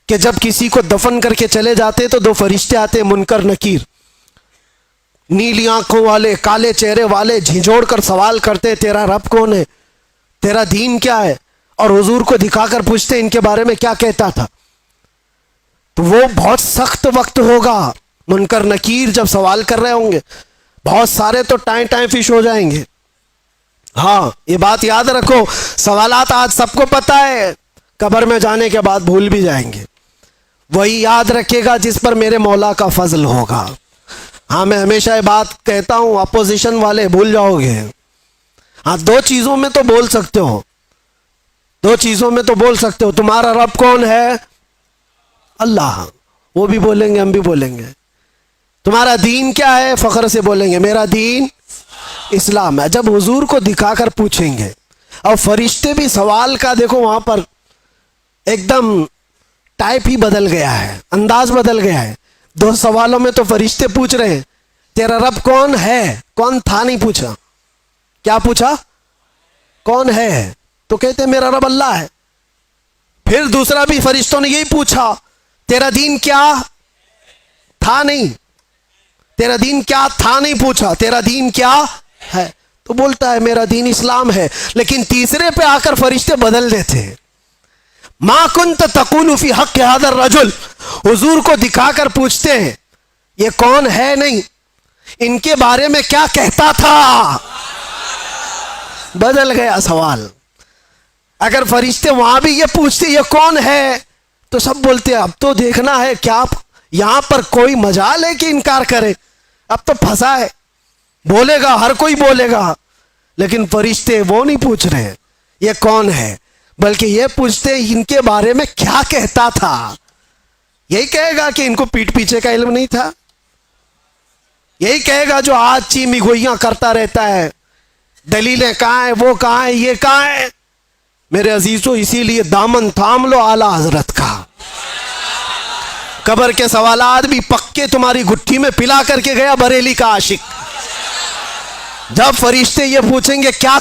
کہ جب کسی کو دفن کر کے چلے جاتے تو دو فرشتے آتے، منکر نکیر، نیلی آنکھوں والے، کالے چہرے والے، جھنجھوڑ کر سوال کرتے تیرا رب کون ہے، تیرا دین کیا ہے، اور حضور کو دکھا کر پوچھتے ان کے بارے میں کیا کہتا تھا. تو وہ بہت سخت وقت ہوگا. منکر نکیر جب سوال کر رہے ہوں گے، بہت سارے تو ٹائیں ٹائیں فش ہو جائیں گے. ہاں یہ بات یاد رکھو، سوالات آج سب کو پتہ ہے، قبر میں جانے کے بعد بھول بھی جائیں گے. وہی یاد رکھے گا جس پر میرے مولا کا فضل ہوگا. ہاں میں ہمیشہ یہ بات کہتا ہوں، اپوزیشن والے بھول جاؤ گے. ہاں دو چیزوں میں تو بول سکتے ہو، دو چیزوں میں تو بول سکتے ہو. تمہارا رب کون ہے؟ اللہ. وہ بھی بولیں گے، ہم بھی بولیں گے. تمہارا دین کیا ہے؟ فخر سے بولیں گے میرا دین اسلام ہے. جب حضور کو دکھا کر پوچھیں گے، اور فرشتے بھی سوال کا دیکھو وہاں پر ایک دم ٹائپ ہی بدل گیا ہے، انداز بدل گیا ہے. دو سوالوں میں تو فرشتے پوچھ رہے ہیں تیرا رب کون ہے، کون تھا نہیں پوچھا. کیا پوچھا؟ کون ہے، تو کہتے ہیں میرا رب اللہ ہے. پھر دوسرا بھی فرشتوں نے یہی پوچھا تیرا دین کیا تھا، نہیں تیرا دین کیا تھا نہیں پوچھا، تیرا دین کیا ہے، تو بولتا ہے میرا دین اسلام ہے. لیکن تیسرے پہ آ کر فرشتے بدل دیتے ہیں. ما کنت تقول فی حق هذا الرجل، حضور کو دکھا کر پوچھتے ہیں یہ کون ہے، نہیں ان کے بارے میں کیا کہتا تھا. بدل گیا سوال. اگر فرشتے وہاں بھی یہ پوچھتے یہ کون ہے تو سب بولتے اب تو دیکھنا ہے کیا یہاں پر کوئی مجال ہے کہ انکار کرے، اب تو پھنسا ہے، بولے گا ہر کوئی بولے گا. لیکن فرشتے وہ نہیں پوچھ رہے یہ کون ہے، بلکہ یہ پوچھتے ہیں ان کے بارے میں کیا کہتا تھا. یہی کہے گا کہ ان کو پیٹ پیچھے کا علم نہیں تھا؟ یہی کہے گا جو آج چیمی گوئیاں کرتا رہتا ہے دلیلیں کہاں ہیں، وہ کہاں ہیں، یہ کہاں ہے؟ میرے عزیزوں اسی لیے دامن تھام لو اعلی حضرت کا. قبر کے سوالات بھی پکے تمہاری گٹھی میں پلا کر کے گیا بریلی کا عاشق. جب فرشتے یہ پوچھیں گے کیا